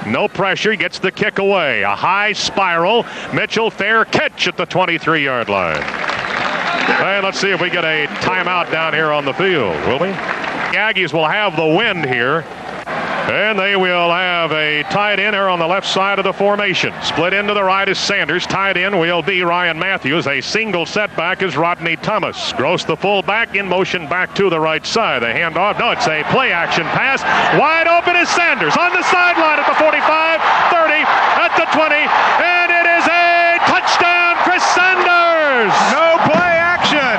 No pressure. He gets the kick away. A high spiral. Mitchell fair catch at the 23-yard line. Hey, let's see if we get a timeout down here on the field, will we? The Aggies will have the wind here. And they will have a tight end here on the left side of the formation. Split into the right is Sanders. Tight end will be Ryan Matthews. A single setback is Rodney Thomas. Gross, the fullback, in motion back to the right side. A handoff. No, it's a play action pass. Wide open is Sanders on the sideline at the 45, 30, at the 20, and it is a touchdown, Chris Sanders. No play action.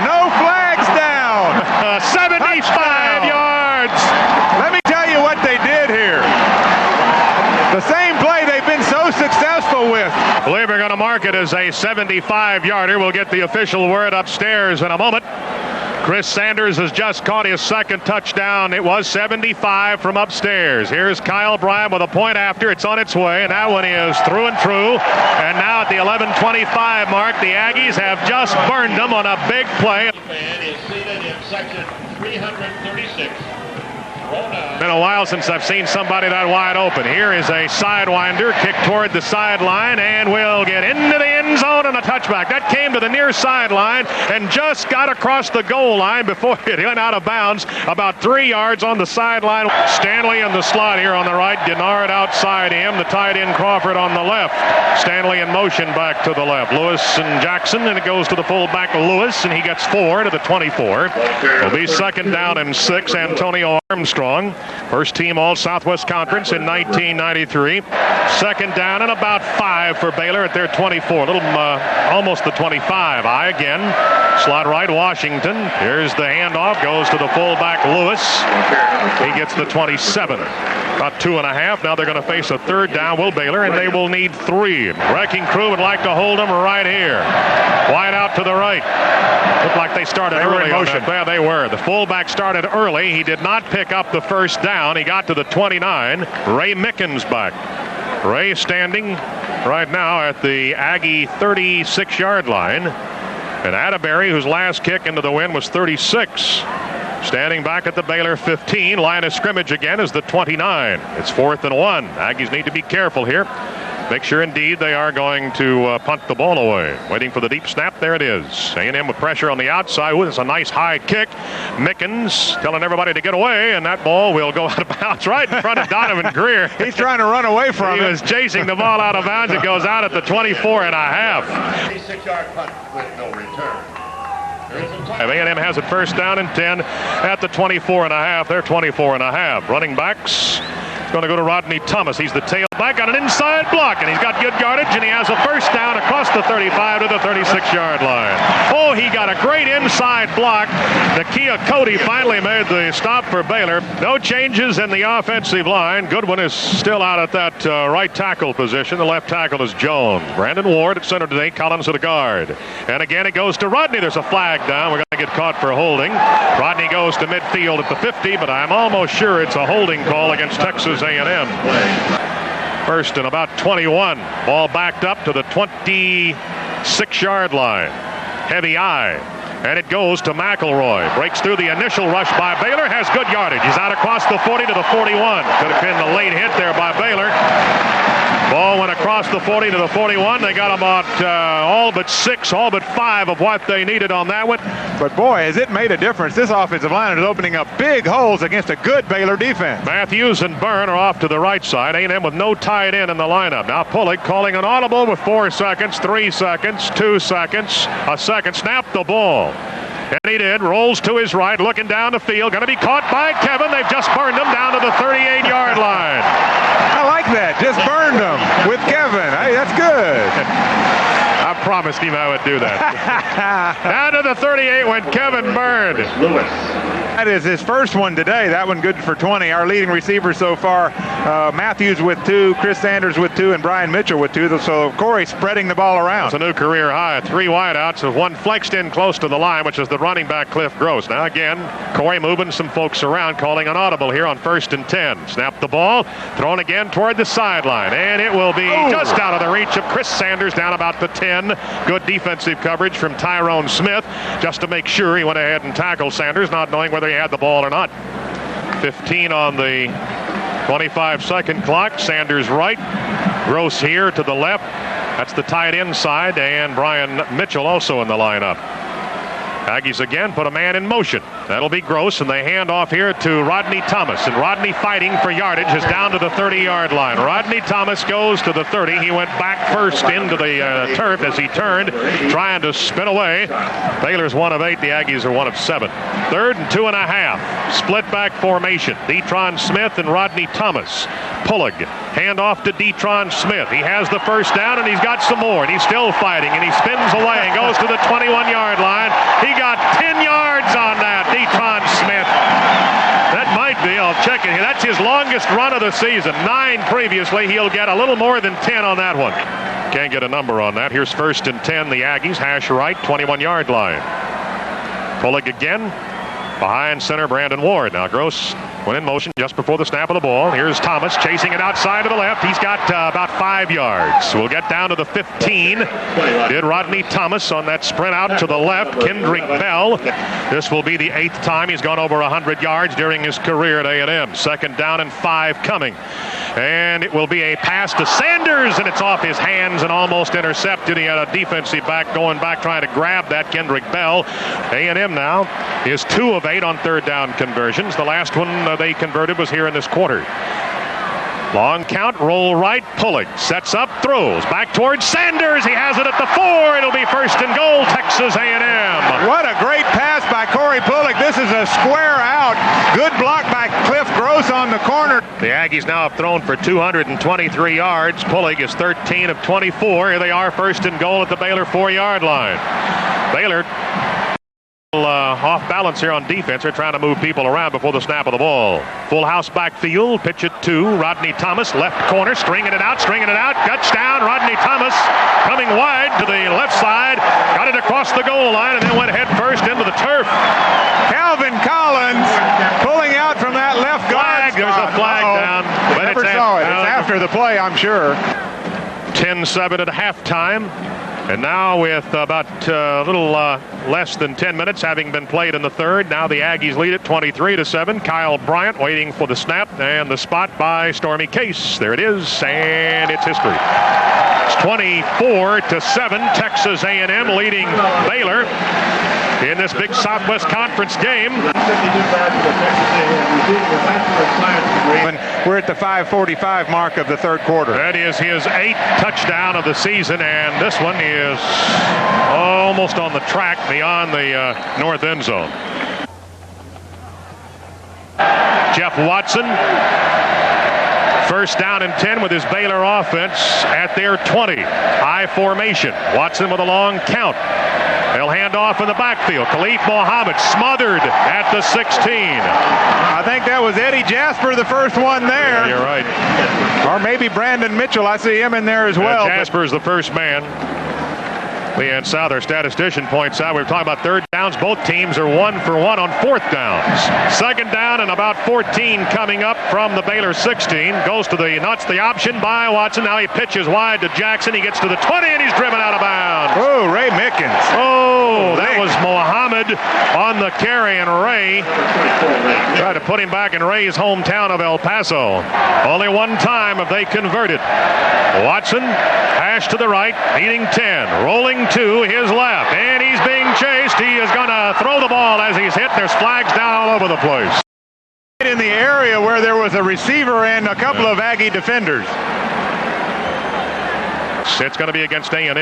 No flags down. 75 yards. Let me tell you what they did here. The same play they've been so successful with. I believe we're going to mark it as a 75-yarder. We'll get the official word upstairs in a moment. Chris Sanders has just caught his second touchdown. It was 75 from upstairs. Here's Kyle Bryant with a point after. It's on its way, and that one is through and through. And now at the 11:25 mark, the Aggies have just burned them on a big play. Man is seated in section 336. Been a while since I've seen somebody that wide open. Here is a sidewinder, kick toward the sideline, and will get into the end zone on a touchback. That came to the near sideline and just got across the goal line before it went out of bounds. About 3 yards on the sideline. Stanley in the slot here on the right. Denard outside him. The tight end Crawford on the left. Stanley in motion back to the left. Lewis and Jackson, and it goes to the fullback Lewis, and he gets 4 to the 24. It'll be second down and 6. Antonio Armstrong, first team All-Southwest Conference in 1993. Second down and about 5 for Baylor at their 24. Almost the 25. I again. Slot right, Washington. Here's the handoff. Goes to the fullback Lewis. He gets the 27. About 2.5. Now they're going to face a third down, will Baylor, and they will need 3. Wrecking crew would like to hold them right here. Wide out to the right. Looked like they started early. Yeah, they were. The fullback started early. He did not pick up the first down. He got to the 29. Ray Mickens back. Ray standing right now at the Aggie 36-yard line. And Atterbury, whose last kick into the wind was 36. Standing back at the Baylor 15. Line of scrimmage again is the 29. It's 4th and 1. Aggies need to be careful here. Make sure indeed they are going to punt the ball away. Waiting for the deep snap. There it is. A&M with pressure on the outside. Ooh, it's a nice high kick. Mickens telling everybody to get away, and that ball will go out of bounds right in front of Donovan Greer. He's trying to run away from it. He was chasing the ball out of bounds. It goes out at the 24.5. 36-yard punt with no return. A&M has it first down and 10 at the 24.5. They're 24.5. Running backs. It's going to go to Rodney Thomas. He's the tailback on an inside block, and he's got good yardage, and he has a first down across the 35 to the 36-yard line. Oh, he got a great inside block. Nakia Cody finally made the stop for Baylor. No changes in the offensive line. Goodwin is still out at that right tackle position. The left tackle is Jones. Brandon Ward at center today. Collins at the guard. And again, it goes to Rodney. There's a flag down. We're going to get caught for holding. Rodney goes to midfield at the 50, but I'm almost sure it's a holding call against Texas A&M. First and about 21. Ball backed up to the 26-yard line. Heavy eye. And it goes to McElroy. Breaks through the initial rush by Baylor. Has good yardage. He's out across the 40 to the 41. Could have been a late hit there by Baylor. Ball went across the 40 to the 41. They got about all but 5 of what they needed on that one. But boy, has it made a difference. This offensive line is opening up big holes against a good Baylor defense. Matthews and Byrne are off to the right side. A&M with no tight end in the lineup. Now Pullick calling an audible with 4 seconds, 3 seconds, 2 seconds, a second. Snap the ball. And he did. Rolls to his right, looking down the field. Going to be caught by Kevin. They've just burned him down to the 38-yard line. I like that. Just burned him with Kevin. Hey, that's good. I promised him I would do that. Down to the 38 when Kevin Byrne. Lewis. That is his first one today. That one good for 20. Our leading receivers so far, Matthews with 2, Chris Sanders with 2, and Brian Mitchell with 2. So Corey spreading the ball around. It's a new career high. 3 wideouts with 1 flexed in close to the line, which is the running back Cliff Gross. Now again, Corey moving some folks around, calling an audible here on 1st and 10. Snap the ball, thrown again toward the sideline, and it will be just out of the reach of Chris Sanders, down about the 10. Good defensive coverage from Tyrone Smith, just to make sure he went ahead and tackled Sanders, not knowing whether he had the ball or not. 15 on the 25-second clock. Sanders right, Gross here to the left. That's the tight end side, and Brian Mitchell also in the lineup. Aggies again put a man in motion. That'll be Gross, and they hand off here to Rodney Thomas. And Rodney, fighting for yardage, is down to the 30-yard line. Rodney Thomas goes to the 30. He went back first into the turf as he turned, trying to spin away. Baylor's 1 of 8. The Aggies are 1 of 7. 3rd and 2.5. Split back formation. Detron Smith and Rodney Thomas. Pullig, hand off to Detron Smith. He has the first down, and he's got some more, and he's still fighting, and he spins away and goes to the 21-yard line. He got 10 yards on that, Detron Smith. That might be, I'll check it here. That's his longest run of the season. 9 previously. He'll get a little more than 10 on that one. Can't get a number on that. Here's 1st and 10. The Aggies, hash right, 21-yard line. Pullig again. Behind center, Brandon Ward. Now Gross went in motion just before the snap of the ball. Here's Thomas chasing it outside to the left. He's got about 5 yards. We'll get down to the 15. Did Rodney Thomas on that sprint out to the left. Kendrick Bell. This will be the 8th time he's gone over 100 yards during his career at A&M. 2nd down and 5 coming. And it will be a pass to Sanders, and it's off his hands and almost intercepted. He had a defensive back going back trying to grab that, Kendrick Bell. A&M now is 2 of 8 on 3rd down conversions. The last one they converted was here in this quarter. Long count, roll right, Pullig sets up, throws back towards Sanders. He has it at the 4. It'll be 1st and goal, Texas A&M. What a great pass by Corey Pullig. This is a square out. Good block by Cliff Gross on the corner. The Aggies now have thrown for 223 yards. Pullig is 13 of 24. Here they are, 1st and goal at the Baylor 4-yard line. Baylor off balance here on defense. They're trying to move people around before the snap of the ball. Full house backfield. Pitch it to Rodney Thomas. Left corner. Stringing it out. Touchdown. Rodney Thomas coming wide to the left side. Got it across the goal line and then went head first into the turf. Calvin Collins pulling out from that left guard. There's a flag down. But Never saw it. It's after the play, I'm sure. 10-7 at halftime. And now with about a little less than 10 minutes having been played in the 3rd, now the Aggies lead it 23-7. Kyle Bryant waiting for the snap and the spot by Stormy Case. There it is, and it's history. It's 24-7. Texas A&M leading Baylor in this big Southwest Conference game. We're at the 5:45 mark of the 3rd quarter. That is his 8th touchdown of the season, and this one is almost on the track beyond the north end zone. Jeff Watson, 1st down and 10 with his Baylor offense at their 20. High formation. Watson with a long count. They'll hand off in the backfield. Khalif Mohammed smothered at the 16. I think that was Eddie Jasper, the first one there. Yeah, you're right. Or maybe Brandon Mitchell. I see him in there as well. Jasper's the first man. Leanne South, our statistician, points out we were talking about 3rd downs. Both teams are 1 for 1 on 4th downs. 2nd down and about 14 coming up from the Baylor 16. Goes to the nuts, the option by Watson. Now he pitches wide to Jackson. He gets to the 20 and he's driven out of bounds. Oh, Ray Mickens. Oh, that was Mohammed Mohammed on the carry, and Ray tried to put him back in Ray's hometown of El Paso. Only one time have they converted. Watson, hash to the right, needing 10, rolling to his left, and he's being chased. He is going to throw the ball as he's hit. There's flags down all over the place. In the area where there was a receiver and a couple of Aggie defenders. It's going to be against A&M.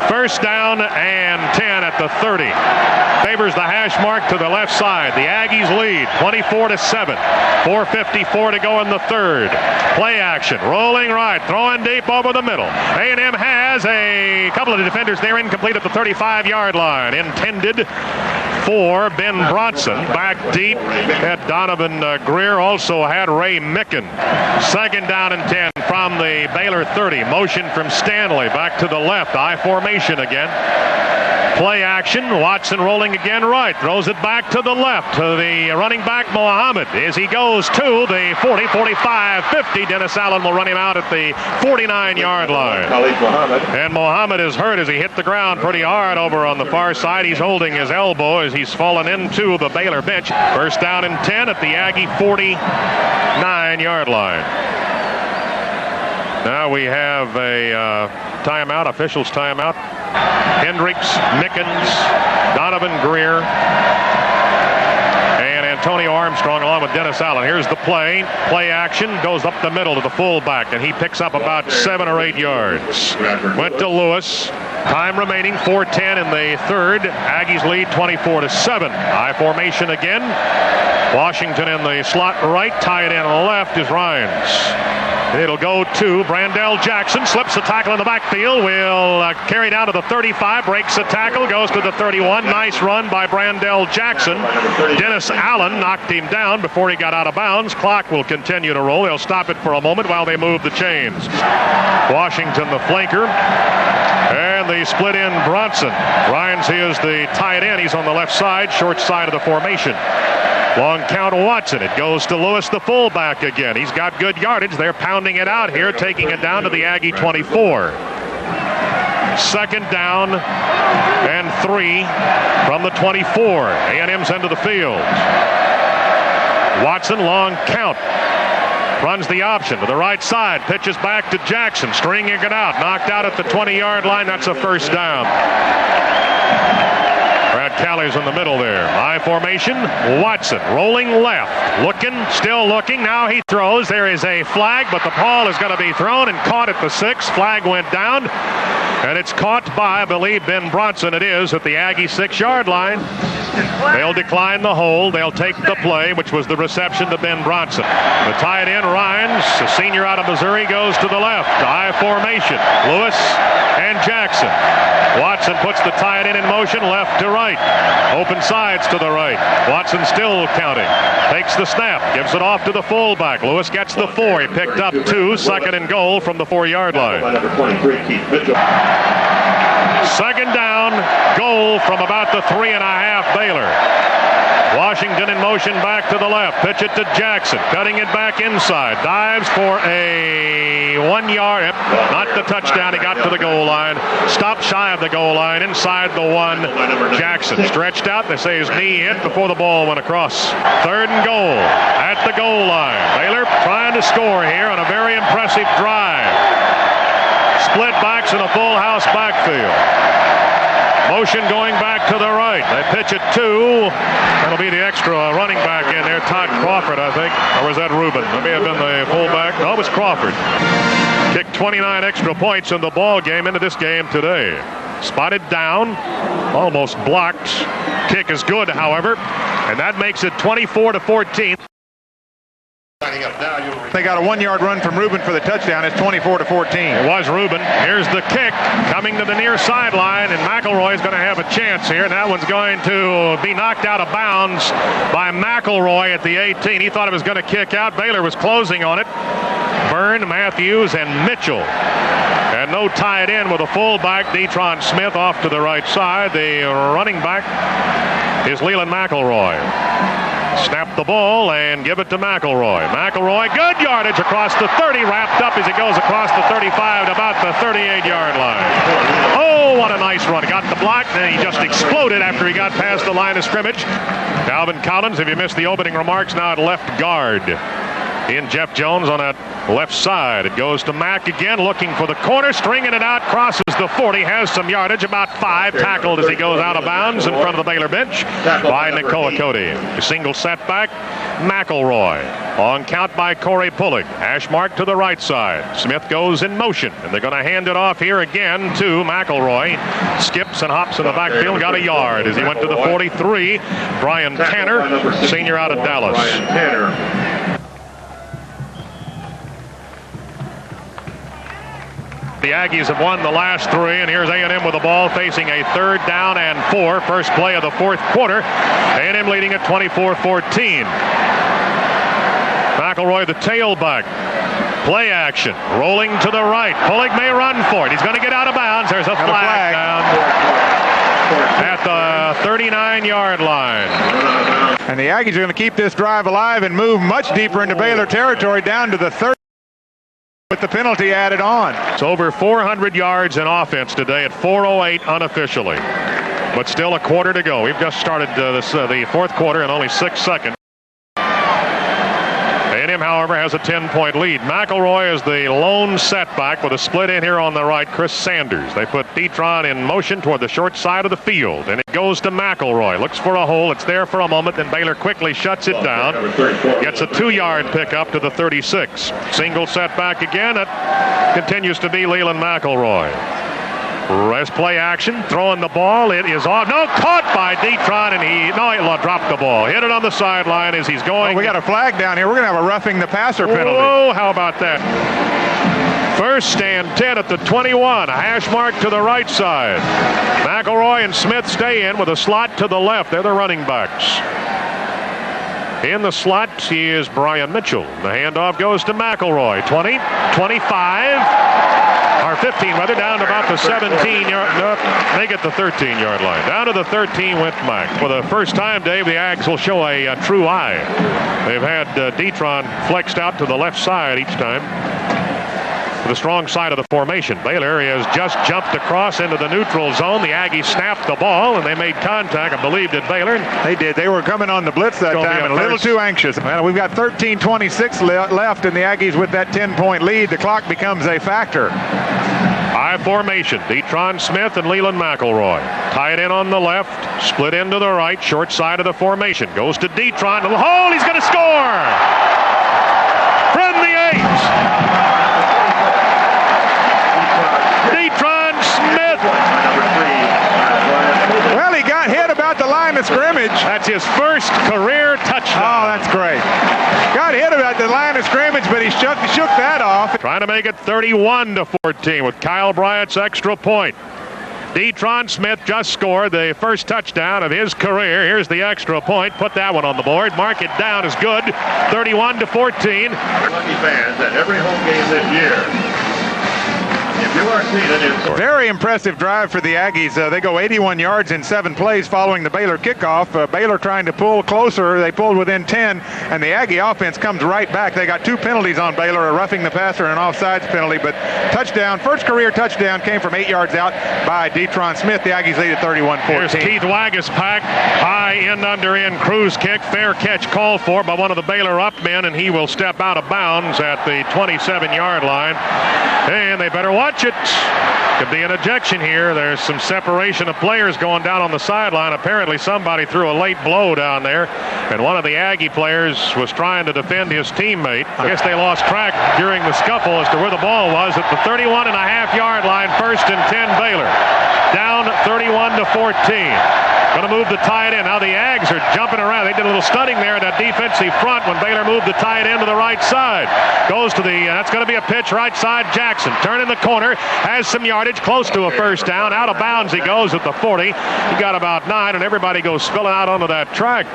First down and 10 at the 30. Favors the hash mark to the left side. The Aggies lead 24-7. 4:54 to go in the third. Play action. Rolling right. Throwing deep over the middle. A&M has a couple of defenders there, incomplete at the 35-yard line. Intended for Ben Bronson. Back deep at Donovan Greer. Also had Ray Micken. Second down and 10 from the Baylor 30. Motion from Stanley back to the left. I formation again. Play action. Watson rolling again right. Throws it back to the left to the running back Mohammed as he goes to the 40, 45, 50. Dennis Allen will run him out at the 49-yard line. And Mohammed is hurt as he hit the ground pretty hard over on the far side. He's holding his elbow as he's fallen into the Baylor bench. First down and 10 at the Aggie 49-yard line. Now we have a timeout, officials timeout. Hendricks, Mickens, Donovan Greer, and Antonio Armstrong along with Dennis Allen. Here's the play. Play action goes up the middle to the fullback, and he picks up about 7 or 8 yards. Went to Lewis. Time remaining, 4:10 in the third. Aggies lead 24-7. I formation again. Washington in the slot right. Tight end left is Ryans. It'll go to Brandell Jackson. Slips the tackle in the backfield. Will carry down to the 35. Breaks the tackle. Goes to the 31. Nice run by Brandell Jackson. Dennis Allen knocked him down before he got out of bounds. Clock will continue to roll. They'll stop it for a moment while they move the chains. Washington the flanker. And the split in Bronson. Ryans is the tight end. He's on the left side, short side of the formation. Long count Watson. It goes to Lewis, the fullback again. He's got good yardage. They're pounding it out here, taking it down to the Aggie 24. Second down and 3 from the 24. A&M's into the field. Watson, long count. Runs the option to the right side. Pitches back to Jackson. Stringing it out. Knocked out at the 20-yard line. That's a first down. Brad Callie's in the middle there. I formation. Watson rolling left. Looking. Still looking. Now he throws. There is a flag, but the ball is going to be thrown and caught at the 6. Flag went down. And it's caught by, I believe, Ben Bronson. It is at the Aggie 6-yard line. They'll decline the hold. They'll take the play, which was the reception to Ben Bronson. The tight end, Ryans, a senior out of Missouri, goes to the left. I formation. Lewis and Jackson. Watson puts the tight end in motion, left to right. Open sides to the right. Watson still counting. Takes the snap. Gives it off to the fullback. Lewis gets the 4. He picked up 2. Second and goal from the 4-yard line. Second down, goal from about the 3.5 Baylor. Washington in motion back to the left. Pitch it to Jackson. Cutting it back inside. Dives for a 1 yard. Not the touchdown. He got to the goal line. Stopped shy of the goal line. Inside the 1. Jackson stretched out. They say his knee hit before the ball went across. Third and goal at the goal line. Baylor trying to score here on a very impressive drive. Split backs in a full house backfield. Motion going back to the right. They pitch it to, that'll be the extra running back in there, Todd Crawford, I think. Or was that Rubin? That may have been the fullback. No, it was Crawford. Kicked 29 extra points in the ball game into this game today. Spotted down, almost blocked. Kick is good, however, and that makes it 24-14. They got a 1-yard run from Rubin for the touchdown. It's 24-14. It was Rubin. Here's the kick coming to the near sideline, and McElroy is going to have a chance here. And that one's going to be knocked out of bounds by McElroy at the 18. He thought it was going to kick out. Baylor was closing on it. Byrne, Matthews, and Mitchell. And no tight end with a fullback, Detron Smith, off to the right side. The running back is Leland McElroy. Snap the ball and give it to McElroy. McElroy, good yardage across the 30, wrapped up as he goes across the 35 to about the 38-yard line. Oh, what a nice run. Got the block, and he just exploded after he got past the line of scrimmage. Calvin Collins, if you missed the opening remarks, now at left guard. In Jeff Jones on that left side. It goes to Mack again, looking for the corner, stringing it out, crosses the 40, has some yardage, about 5, tackled as he goes out of bounds in front of the Baylor bench by Nicola Cody. A single setback, McElroy. On count by Corey Pullig. Hash mark to the right side. Smith goes in motion, and they're going to hand it off here again to McElroy. Skips and hops in the backfield, got a yard as he went to the 43. Brian Tanner, senior out of Dallas. The Aggies have won the last 3, and here's A&M with the ball facing a 3rd down and 4. First play of the 4th quarter. A&M leading at 24-14. McElroy, the tailback. Play action. Rolling to the right. Pullig may run for it. He's going to get out of bounds. There's a flag down at the 39-yard line. And the Aggies are going to keep this drive alive and move much deeper into Baylor territory down to the 30. With the penalty added on. It's over 400 yards in offense today at 4:08 unofficially. But still a quarter to go. We've just started the 4th quarter in only 6 seconds. A&M, however, has a 10-point lead. McElroy is the lone setback with a split in here on the right. Chris Sanders. They put Detron in motion toward the short side of the field, and it goes to McElroy. Looks for a hole. It's there for a moment, then Baylor quickly shuts it down. Gets a 2-yard pickup to the 36. Single setback again. It continues to be Leland McElroy. Rest play action, throwing the ball. It is off. No, caught by Detron, and he dropped the ball. Hit it on the sideline as he's going. We got a flag down here. We're going to have a roughing the passer penalty. Oh, how about that? 1st and 10 at the 21. A hash mark to the right side. McElroy and Smith stay in with a slot to the left. They're the running backs. In the slot is Brian Mitchell. The handoff goes to McElroy. 20, 25. Or 15, rather, down to about the 17-yard, make it the 13-yard line. Down to the 13 went Mack. For the first time, Dave, the Ags will show a true eye. They've had Detron flexed out to the left side each time. The strong side of the formation. Baylor has just jumped across into the neutral zone. The Aggies snapped the ball, and they made contact, I believe, did Baylor? They did. They were coming on the blitz that time and a little too anxious. Well, we've got 13:26 left, and the Aggies with that 10-point lead. The clock becomes a factor. High formation. Detron Smith and Leland McElroy. Tied in on the left, split into the right, short side of the formation. Goes to Detron. To the hole. He's going to score! From the 8. Well, he got hit about the line of scrimmage. That's his first career touchdown. Oh, that's great. Got hit about the line of scrimmage, but he shook that off. Trying to make it 31-14 with Kyle Bryant's extra point. Detron Smith just scored the first touchdown of his career. Here's the extra point. Put that one on the board. Mark it down as good. 31-14. Lucky fans at every home game this year. If you are seated in... Very impressive drive for the Aggies. They go 81 yards in 7 plays following the Baylor kickoff. Baylor trying to pull closer. They pulled within 10, and the Aggie offense comes right back. They got 2 penalties on Baylor, a roughing the passer and an offsides penalty, but touchdown, first career touchdown came from 8 yards out by Detron Smith. The Aggies lead at 31-14. Here's Keith Wagaspack. High end under end cruise kick. Fair catch called for by one of the Baylor up men, and he will step out of bounds at the 27-yard line. And they better watch it. Could be an ejection here. There's some separation of players going down on the sideline. Apparently somebody threw a late blow down there, and one of the Aggie players was trying to defend his teammate. I guess they lost track during the scuffle as to where the ball was at the 31.5-yard line. 1st and 10 Baylor. Down 31-14. Going to move the tight end. Now the Ags are jumping around. They did a little stunning there in that defensive front when Baylor moved the tight end to the right side. Goes to the, that's going to be a pitch right side. Jackson turning the corner, has some yardage, close to a first down. Out of bounds he goes at the 40. He got about 9, and everybody goes spilling out onto that track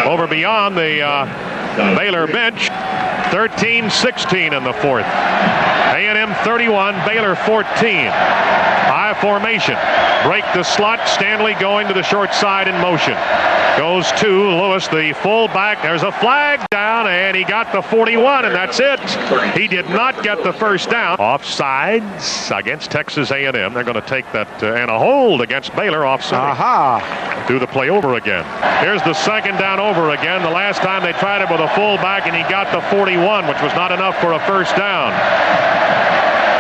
over beyond the Baylor bench. 13-16 in the 4th. A&M 31, Baylor 14. High formation. Break the slot. Stanley going to the short side in motion. Goes to Lewis, the fullback. There's a flag down, and he got the 41, and that's it. He did not get the first down. Offsides against Texas A&M. They're going to take that and a hold against Baylor offside. Do the play over again. Here's the second down over again. The last time they tried it with a fullback, and he got the 41, which was not enough for a first down.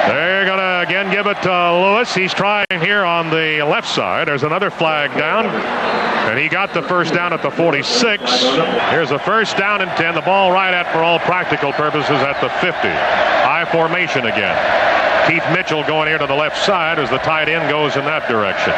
They're going to again give it to Lewis. He's trying here on the left side. There's another flag down, and he got the first down at the 46. Here's a first down and 10. The ball right at, for all practical purposes, at the 50. High formation again. Keith Mitchell going here to the left side as the tight end goes in that direction.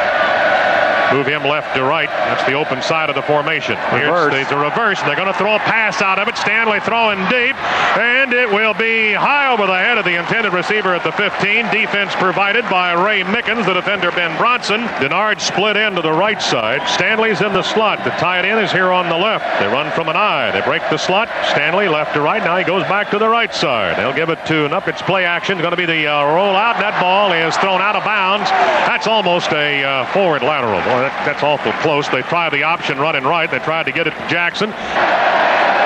Move him left to right. That's the open side of the formation. Here's the reverse. They're going to throw a pass out of it. Stanley throwing deep, and it will be high over the head of the intended receiver at the 15. Defense provided by Ray Mickens, the defender Ben Bronson. Denard split end to the right side. Stanley's in the slot. The tight end is here on the left. They run from an eye. They break the slot. Stanley left to right. Now he goes back to the right side. They'll give it to It's play action. Going to be the rollout. That ball is thrown out of bounds. That's almost a forward lateral. Boy, that's awful close. They try the option running right. They tried to get it to Jackson.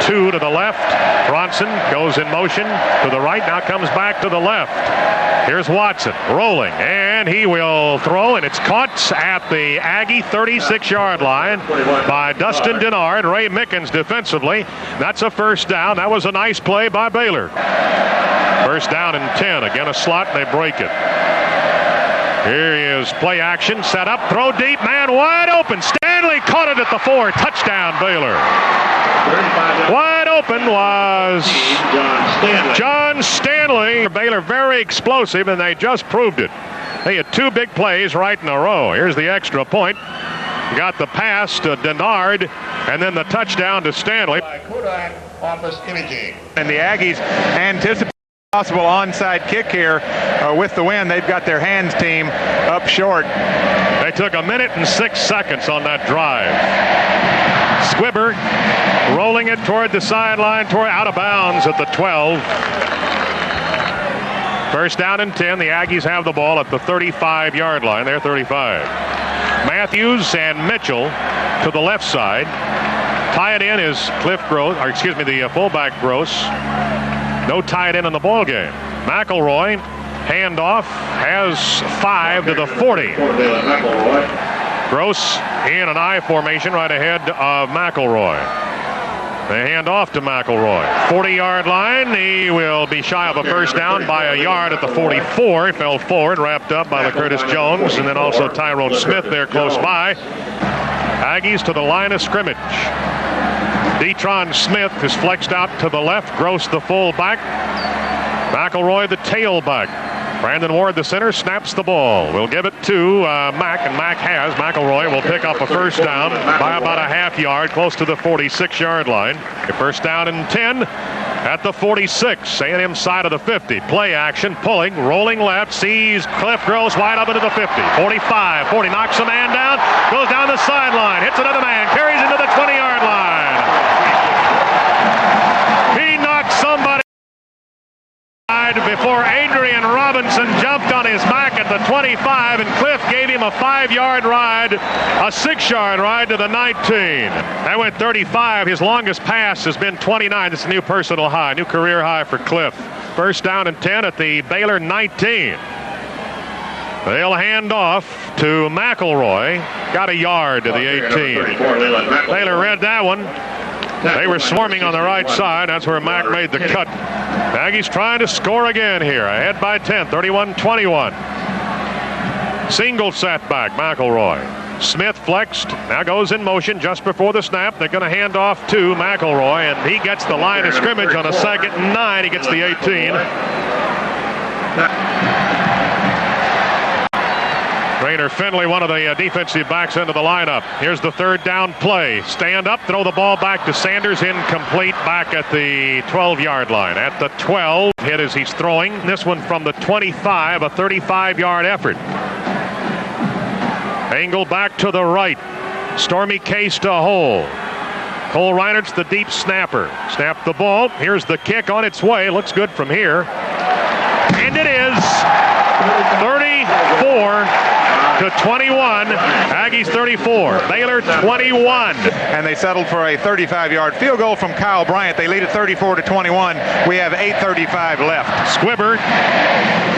2 to the left. Bronson goes in motion to the right. Now comes back to the left. Here's Watson rolling, and he will throw, and it's caught at the Aggie 36-yard line by Dustin Denard. Ray Mickens defensively. That's a first down. That was a nice play by Baylor. First down and 10. Again, a slot, and they break it. Here is play action, set up, throw deep, man wide open. Stanley caught it at the 4. Touchdown, Baylor. Wide open was John Stanley. Baylor very explosive, and they just proved it. They had 2 big plays right in a row. Here's the extra point. Got the pass to Denard, and then the touchdown to Stanley. Office imaging. And the Aggies anticipate possible onside kick here with the win. They've got their hands team up short. They took 1 minute and 6 seconds on that drive. Squibber rolling it toward the sideline, toward out of bounds at the 12. First down and 10. The Aggies have the ball at the 35-yard line. They're 35. Matthews and Mitchell to the left side. Tight end is the fullback Gross. No tight end in the ball game. McElroy, handoff, has 5 to the 40. Gross in an I formation right ahead of McElroy. They hand off to McElroy. 40-yard line. He will be shy of a first down by a yard at the 44. He fell forward, wrapped up by Curtis Jones, and then also Tyrone Smith there close by. Aggies to the line of scrimmage. Detron Smith is flexed out to the left. Gross the fullback. McElroy the tailback. Brandon Ward, the center, snaps the ball. We'll give it to Mack, and Mack has. McElroy will pick up a first down by about a half yard, close to the 46-yard line. A first down and 10 at the 46. A&M side of the 50. Play action, pulling, rolling left, sees Cliff Gross wide up into the 50. 45, 40, knocks a man down, goes down the sideline, hits another man, carries into the 20-yard line. He knocked somebody before Adrian Robinson jumped on his back at the 25, and Cliff gave him a 5-yard ride, a 6-yard ride to the 19. That went 35. His longest pass has been 29. It's a new personal high, new career high for Cliff. First down and 10 at the Baylor 19. They'll hand off to McElroy. Got a yard to the 18. Baylor read that one. They were swarming on the right side. That's where Mack made the cut. Aggies trying to score again here. Ahead by 10, 31-21. Single setback, McElroy. Smith flexed, now goes in motion just before the snap. They're going to hand off to McElroy, and he gets the line of scrimmage on a 2nd and 9. He gets the 18. Rainer Finley, one of the defensive backs, into the lineup. Here's the third down play. Stand up, throw the ball back to Sanders, incomplete, back at the 12-yard line. At the 12, hit as he's throwing. This one from the 25, a 35-yard effort. Angle back to the right. Stormy Case to Hole. Cole Reinert's the deep snapper. Snap the ball. Here's the kick on its way. Looks good from here. And it is 34 to 21. Aggies 34. Baylor 21. And they settled for a 35-yard field goal from Kyle Bryant. They lead at 34-21. We have 8:35 left. Squibber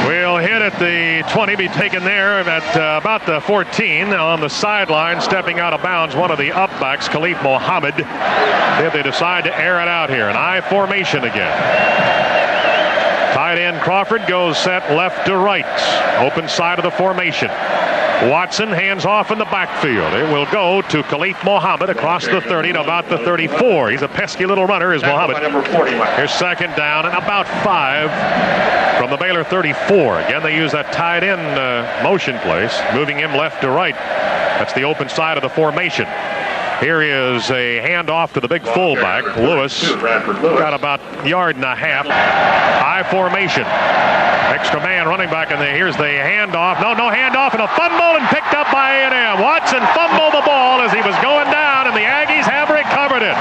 will hit at the 20, be taken there at about the 14 on the sideline, stepping out of bounds. One of the upbacks, Khalif Mohammed, if they decide to air it out here. An I formation again. Tight end Crawford goes set left to right. Open side of the formation. Watson hands off in the backfield. It will go to Khalif Mohammed across the 30 to about the 34. He's a pesky little runner, is Mohammed. Here's second down and about 5 from the Baylor 34. Again, they use that tight end motion place, moving him left to right. That's the open side of the formation. Here is a handoff to the big fullback, Lewis. Got about a yard and a half. High formation. Extra man running back in there. Here's the handoff. No handoff, and a fumble, and picked up by A&M. Watson fumbled the ball as he was going down, and the Aggies have recovered it.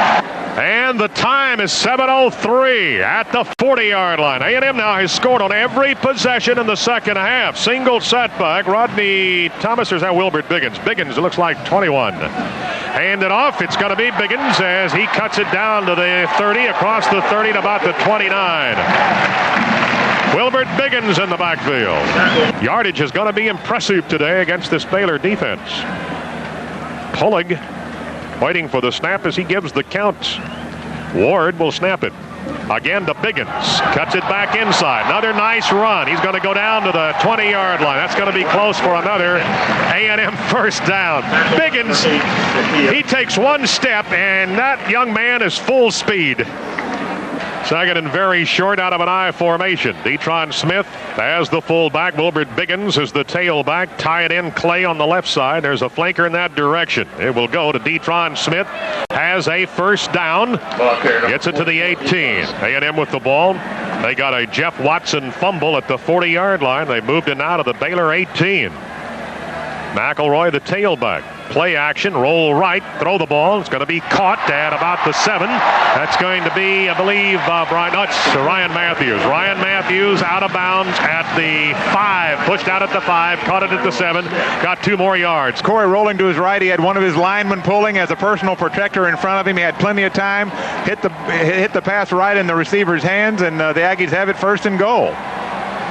And the time is 7:03 at the 40-yard line. A&M now has scored on every possession in the second half. Single setback. Rodney Thomas, or is that Wilbert Biggins? Biggins, it looks like 21. Hand it off. It's going to be Biggins as he cuts it down to the 30, across the 30 to about the 29. Wilbert Biggins in the backfield. Yardage is going to be impressive today against this Baylor defense. Pullig waiting for the snap as he gives the count. Ward will snap it. Again to Biggins. Cuts it back inside. Another nice run. He's going to go down to the 20-yard line. That's going to be close for another A&M first down. Biggins, he takes one step, and that young man is full speed. Second and very short out of an I formation. Detron Smith as the fullback. Wilbert Biggins is the tailback. Tie it in Clay on the left side. There's a flanker in that direction. It will go to Detron Smith. Has a first down. Gets it to the 18. A&M with the ball. They got a Jeff Watson fumble at the 40-yard line. They moved it now to the Baylor 18. McElroy, the tailback. Play action, roll right, throw the ball. It's going to be caught at about the 7. That's going to be, I believe, Brian Nuts to Ryan Matthews. Ryan Matthews out of bounds at the 5. Pushed out at the 5, caught it at the 7. Got 2 more yards. Corey rolling to his right. He had one of his linemen pulling as a personal protector in front of him. He had plenty of time. Hit the pass right in the receiver's hands, and the Aggies have it first and goal.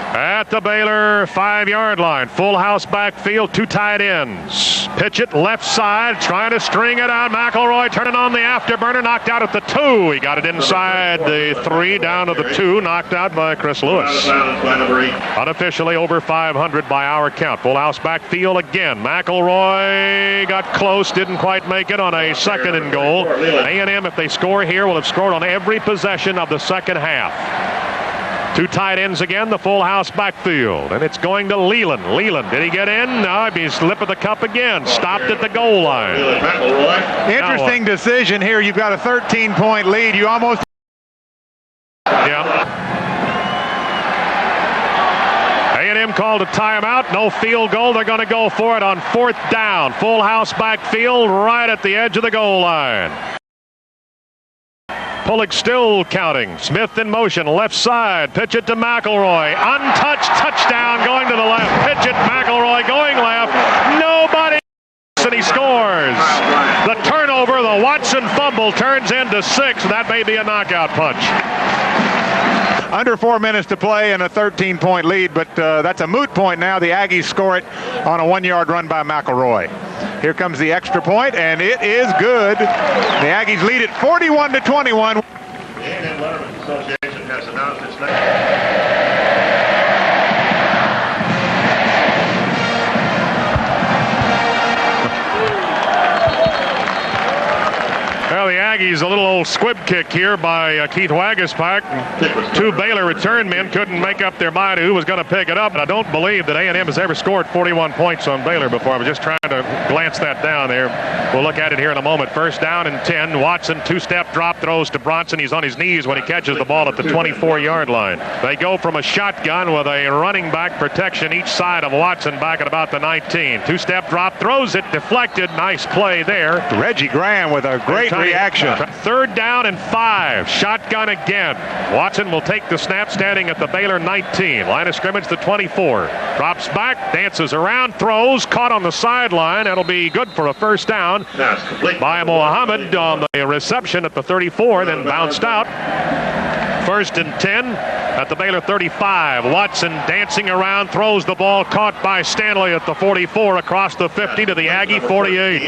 At the Baylor 5-yard line. Full house backfield, 2 tight ends. Pitch it left side, trying to string it out. McElroy turning on the afterburner, knocked out at the 2. He got it inside the 3, down to the 2, knocked out by Chris Lewis. Unofficially over 500 by our count. Full house backfield again. McElroy got close, didn't quite make it on a second and goal. A&M, if they score here, will have scored on every possession of the second half. 2 tight ends again, the full house backfield. And it's going to Leland. Leland, did he get in? No, he's slip of the cup again. Stopped at the goal line. Interesting decision here. You've got a 13-point lead. You almost... Yeah. A&M called a timeout. No field goal. They're going to go for it on 4th down. Full house backfield right at the edge of the goal line. Pullig still counting. Smith in motion, left side. Pitch it to McElroy. Untouched, touchdown going to the left. Pitch it, McElroy going left. Nobody, and he scores. The turnover, the Watson fumble turns into 6. That may be a knockout punch. Under 4 minutes to play and a 13-point lead, but that's a moot point now. The Aggies score it on a 1-yard run by McElroy. Here comes the extra point, and it is good. The Aggies lead it 41-21. The A&M Letterman Association has announced its next... Well, the Aggies, a little old squib kick here by Keith Wagaspak. 2 Baylor return men couldn't make up their mind who was going to pick it up. And I don't believe that A&M has ever scored 41 points on Baylor before. I was just trying to glance that down there. We'll look at it here in a moment. First down and 10. Watson, 2-step drop, throws to Bronson. He's on his knees when he catches the ball at the 24-yard line. They go from a shotgun with a running back protection each side of Watson back at about the 19. 2-step drop, throws it, deflected. Nice play there. Reggie Graham with a great reaction formation. Third down and 5. Shotgun again. Watson will take the snap standing at the Baylor 19. Line of scrimmage the 24. Drops back, dances around, throws, caught on the sideline. That'll be good for a first down by Mohammed on the reception at the 34, then bounced out. First and 10 at the Baylor 35. Watson dancing around, throws the ball, caught by Stanley at the 44, across the 50 to the Aggie 48.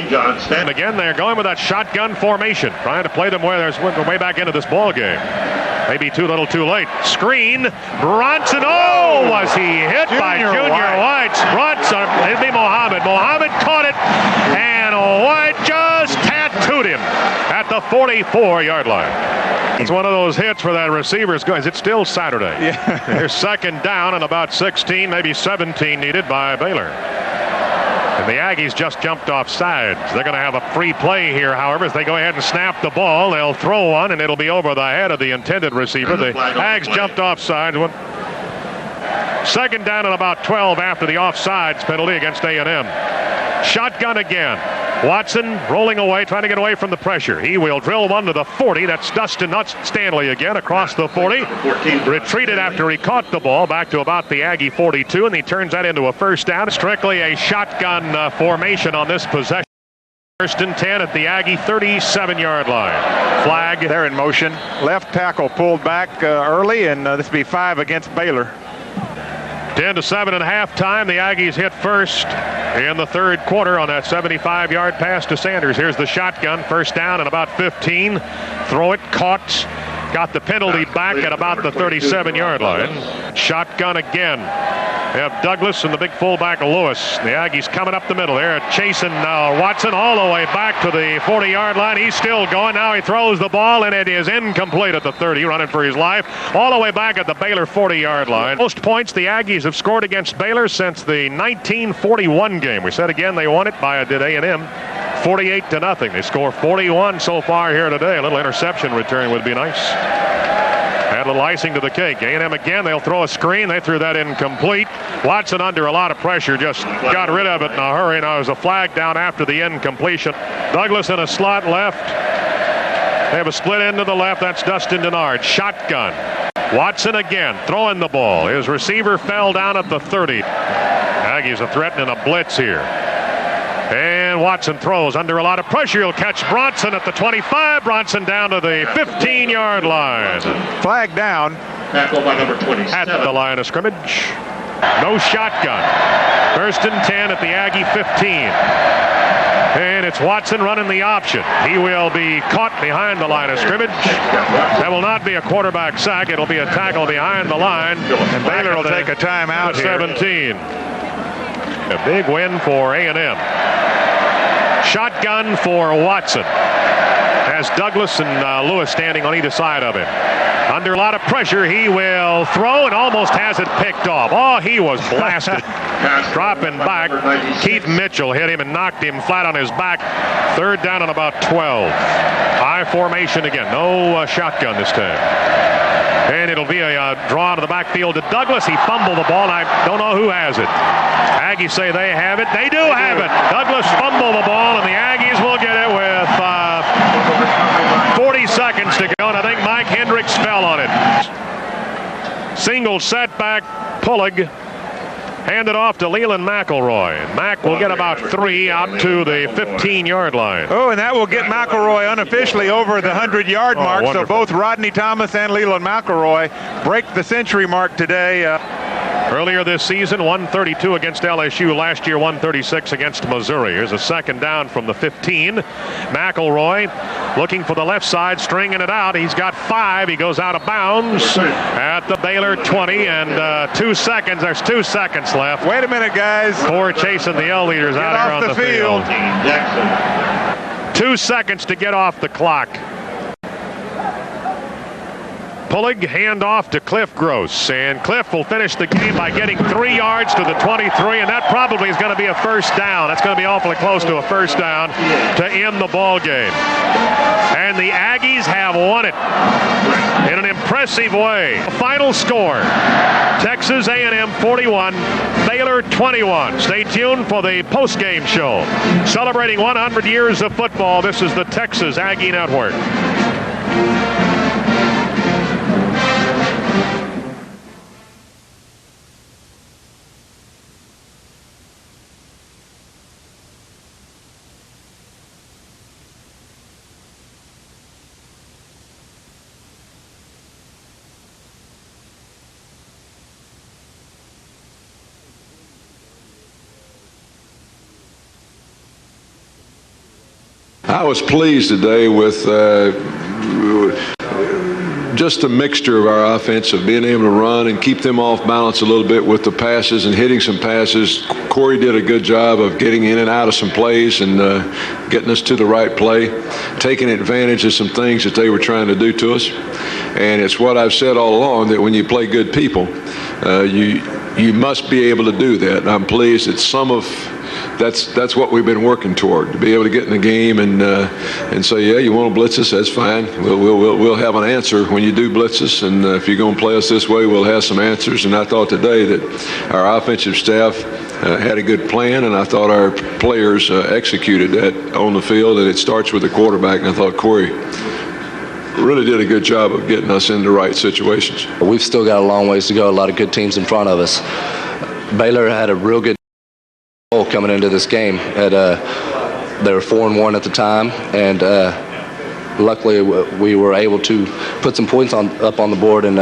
And again, they're going with that shotgun formation, trying to play them way back into this ball game. Maybe too little too late. Screen, Bronson. Oh, was he hit by Junior White? Bronson, it'd be Mohammed. Mohammed caught it, and White just tattooed him at the 44-yard line. It's one of those hits for that receiver's going. Is it still Saturday? Yeah. Here's second down and about 16, maybe 17 needed by Baylor. And the Aggies just jumped off sides. They're going to have a free play here, however, as they go ahead and snap the ball. They'll throw one, and it'll be over the head of the intended receiver. The Ags jumped off sides. Second down and about 12 after the offsides penalty against A&M. Shotgun again. Watson rolling away, trying to get away from the pressure. He will drill one to the 40. That's Dustin Stanley again across the 40. Retreated after he caught the ball back to about the Aggie 42, and he turns that into a first down. Strictly a shotgun formation on this possession. First and 10 at the Aggie 37-yard line. Flag. They're in motion. Left tackle pulled back early, and this will be 5 against Baylor. 10-7 at halftime. The Aggies hit first in the third quarter on that 75-yard pass to Sanders. Here's the shotgun. First down and about 15. Throw it, caught. Got the penalty back at about the 37-yard line. Shotgun again. They have Douglas and the big fullback Lewis. The Aggies coming up the middle. They're chasing Watson all the way back to the 40-yard line. He's still going. Now he throws the ball, and it is incomplete at the 30, running for his life. All the way back at the Baylor 40-yard line. Most points the Aggies have scored against Baylor since the 1941 game. We said again they won it by A&M 48-0. They score 41 so far here today. A little interception return would be nice. Add a little icing to the cake. A&M again, they'll throw a screen. They threw that incomplete. Watson under a lot of pressure, just got rid of it in a hurry. Now there's a flag down after the incompletion. Douglas in a slot left. They have a split end to the left. That's Dustin Denard. Shotgun. Watson again throwing the ball. His receiver fell down at the 30. Aggies are threatening a blitz here. And Watson throws under a lot of pressure. He'll catch Bronson at the 25. Bronson down to the 15-yard line. Flag down. Tackle by number 27. At the line of scrimmage. No shotgun. First and 10 at the Aggie 15. And it's Watson running the option. He will be caught behind the line of scrimmage. That will not be a quarterback sack. It'll be a tackle behind the line. And Baylor will take a timeout here. 17. A big win for A&M. Shotgun for Watson. Has Douglas and Lewis standing on either side of him. Under a lot of pressure, he will throw and almost has it picked off. Oh, he was blasted. Dropping back. Keith Mitchell hit him and knocked him flat on his back. Third down and about 12. High formation again. No shotgun this time. And it'll be a draw to the backfield to Douglas. He fumbled the ball, and I don't know who has it. Aggies say they have it. They do have it. Douglas fumbled the ball, and the Aggies will get it with 40 seconds to go. And I think Mike Hendricks fell on it. Single setback, Pullig. Handed off to Leland McElroy. Mack will get about 3 out to the 15-yard line. Oh, and that will get McElroy unofficially over the 100-yard mark. Wonderful. So both Rodney Thomas and Leland McElroy break the century mark today. Earlier this season, 132 against LSU. Last year, 136 against Missouri. Here's a second down from the 15. McElroy looking for the left side, stringing it out. He's got 5. He goes out of bounds at the Baylor 20, and 2 seconds. There's 2 seconds left. Wait a minute, guys. Before chasing the L leaders out here on the field. 2 seconds to get off the clock. Pullig, handoff to Cliff Gross, and Cliff will finish the game by getting 3 yards to the 23, and that probably is going to be a first down. That's going to be awfully close to a first down to end the ball game. And the Aggies have won it in an impressive way. Final score, Texas A&M 41, Baylor 21. Stay tuned for the post-game show. Celebrating 100 years of football, this is the Texas Aggie Network. I was pleased today with just a mixture of our offense, of being able to run and keep them off balance a little bit with the passes and hitting some passes. Corey did a good job of getting in and out of some plays and getting us to the right play, taking advantage of some things that they were trying to do to us. And it's what I've said all along, that when you play good people, you must be able to do that. And I'm pleased that that's what we've been working toward, to be able to get in the game and say, yeah, you want to blitz us, that's fine. We'll have an answer when you do blitz us, and if you're going to play us this way, we'll have some answers. And I thought today that our offensive staff had a good plan, and I thought our players executed that on the field, and it starts with the quarterback. And I thought Corey really did a good job of getting us in the right situations. We've still got a long ways to go, a lot of good teams in front of us. Baylor had a real good coming into this game. They were 4-1 at the time, and luckily we were able to put some points up on the board. And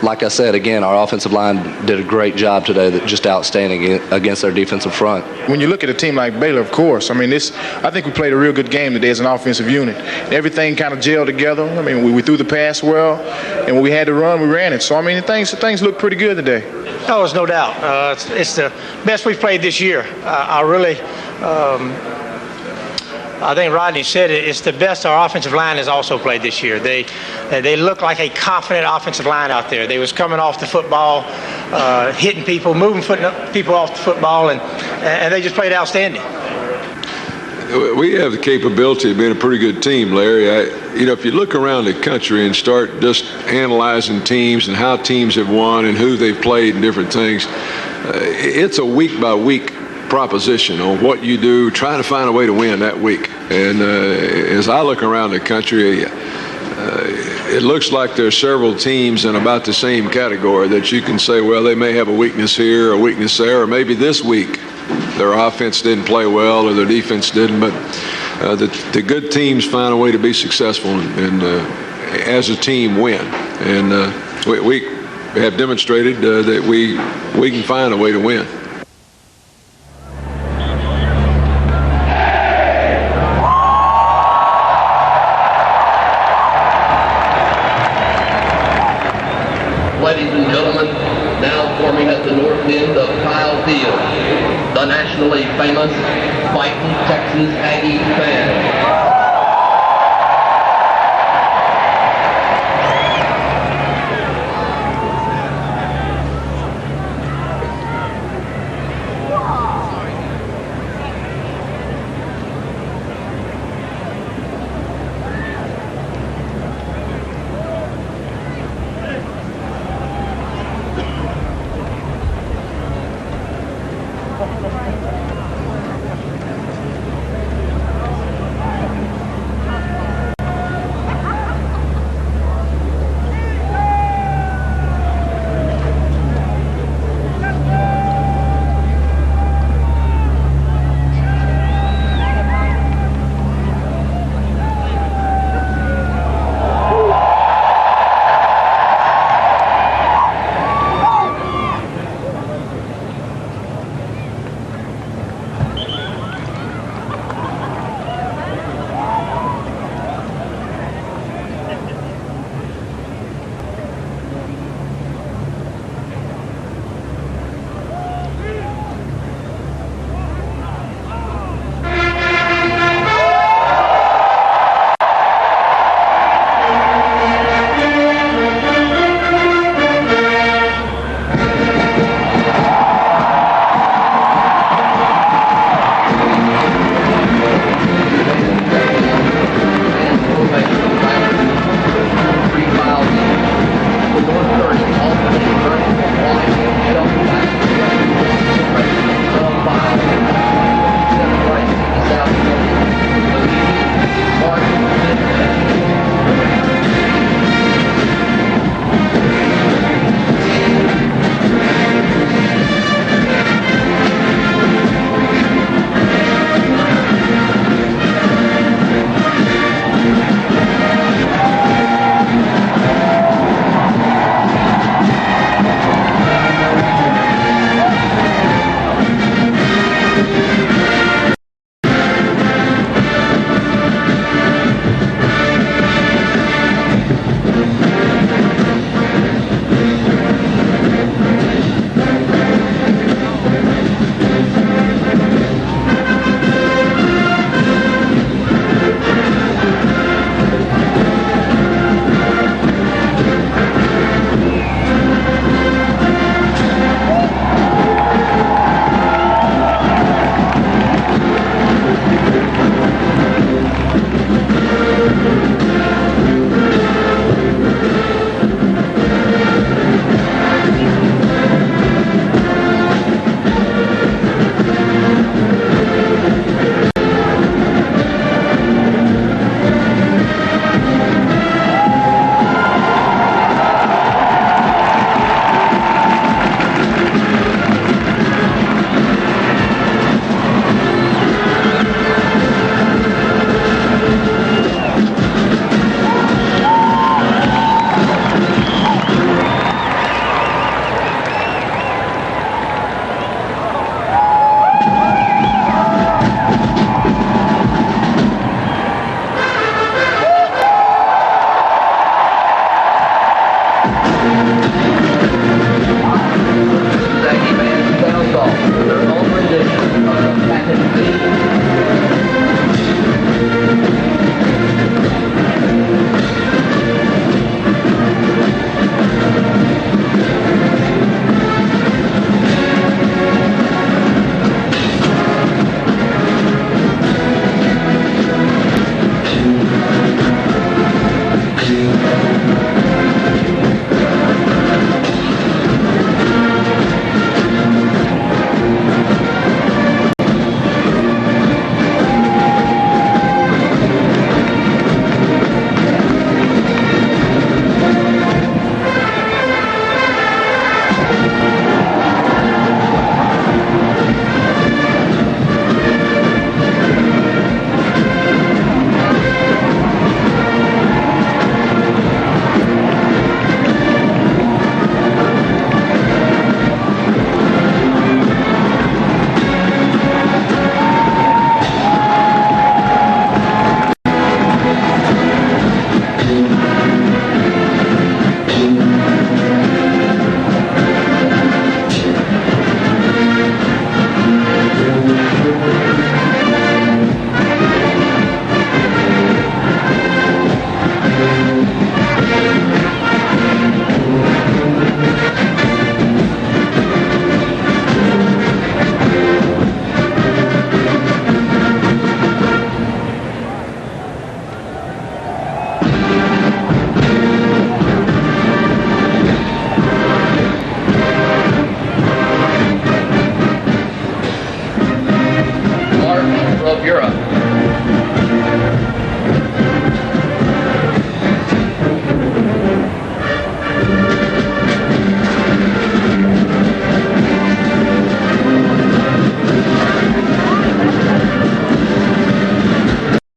like I said, again, our offensive line did a great job today, just outstanding against their defensive front. When you look at a team like Baylor, of course, I mean, I think we played a real good game today as an offensive unit. Everything kind of gelled together. I mean, we threw the pass well, and when we had to run, we ran it. So, I mean, things look pretty good today. Oh, there's no doubt. It's the best we've played this year. I think Rodney said it. It's the best our offensive line has also played this year. They look like a confident offensive line out there. They was coming off the football, hitting people, moving people off the football, and they just played outstanding. We have the capability of being a pretty good team, Larry. If you look around the country and start just analyzing teams and how teams have won and who they've played and different things, it's a week-by-week proposition on what you do, trying to find a way to win that week. And as I look around the country, it looks like there's several teams in about the same category that you can say, well, they may have a weakness here, a weakness there, or maybe this week their offense didn't play well or their defense didn't. But the good teams find a way to be successful and as a team win. And we have demonstrated that we can find a way to win. Ladies and gentlemen, now forming at the north end of Kyle Field, the nationally famous Fighting Texas Aggie fans.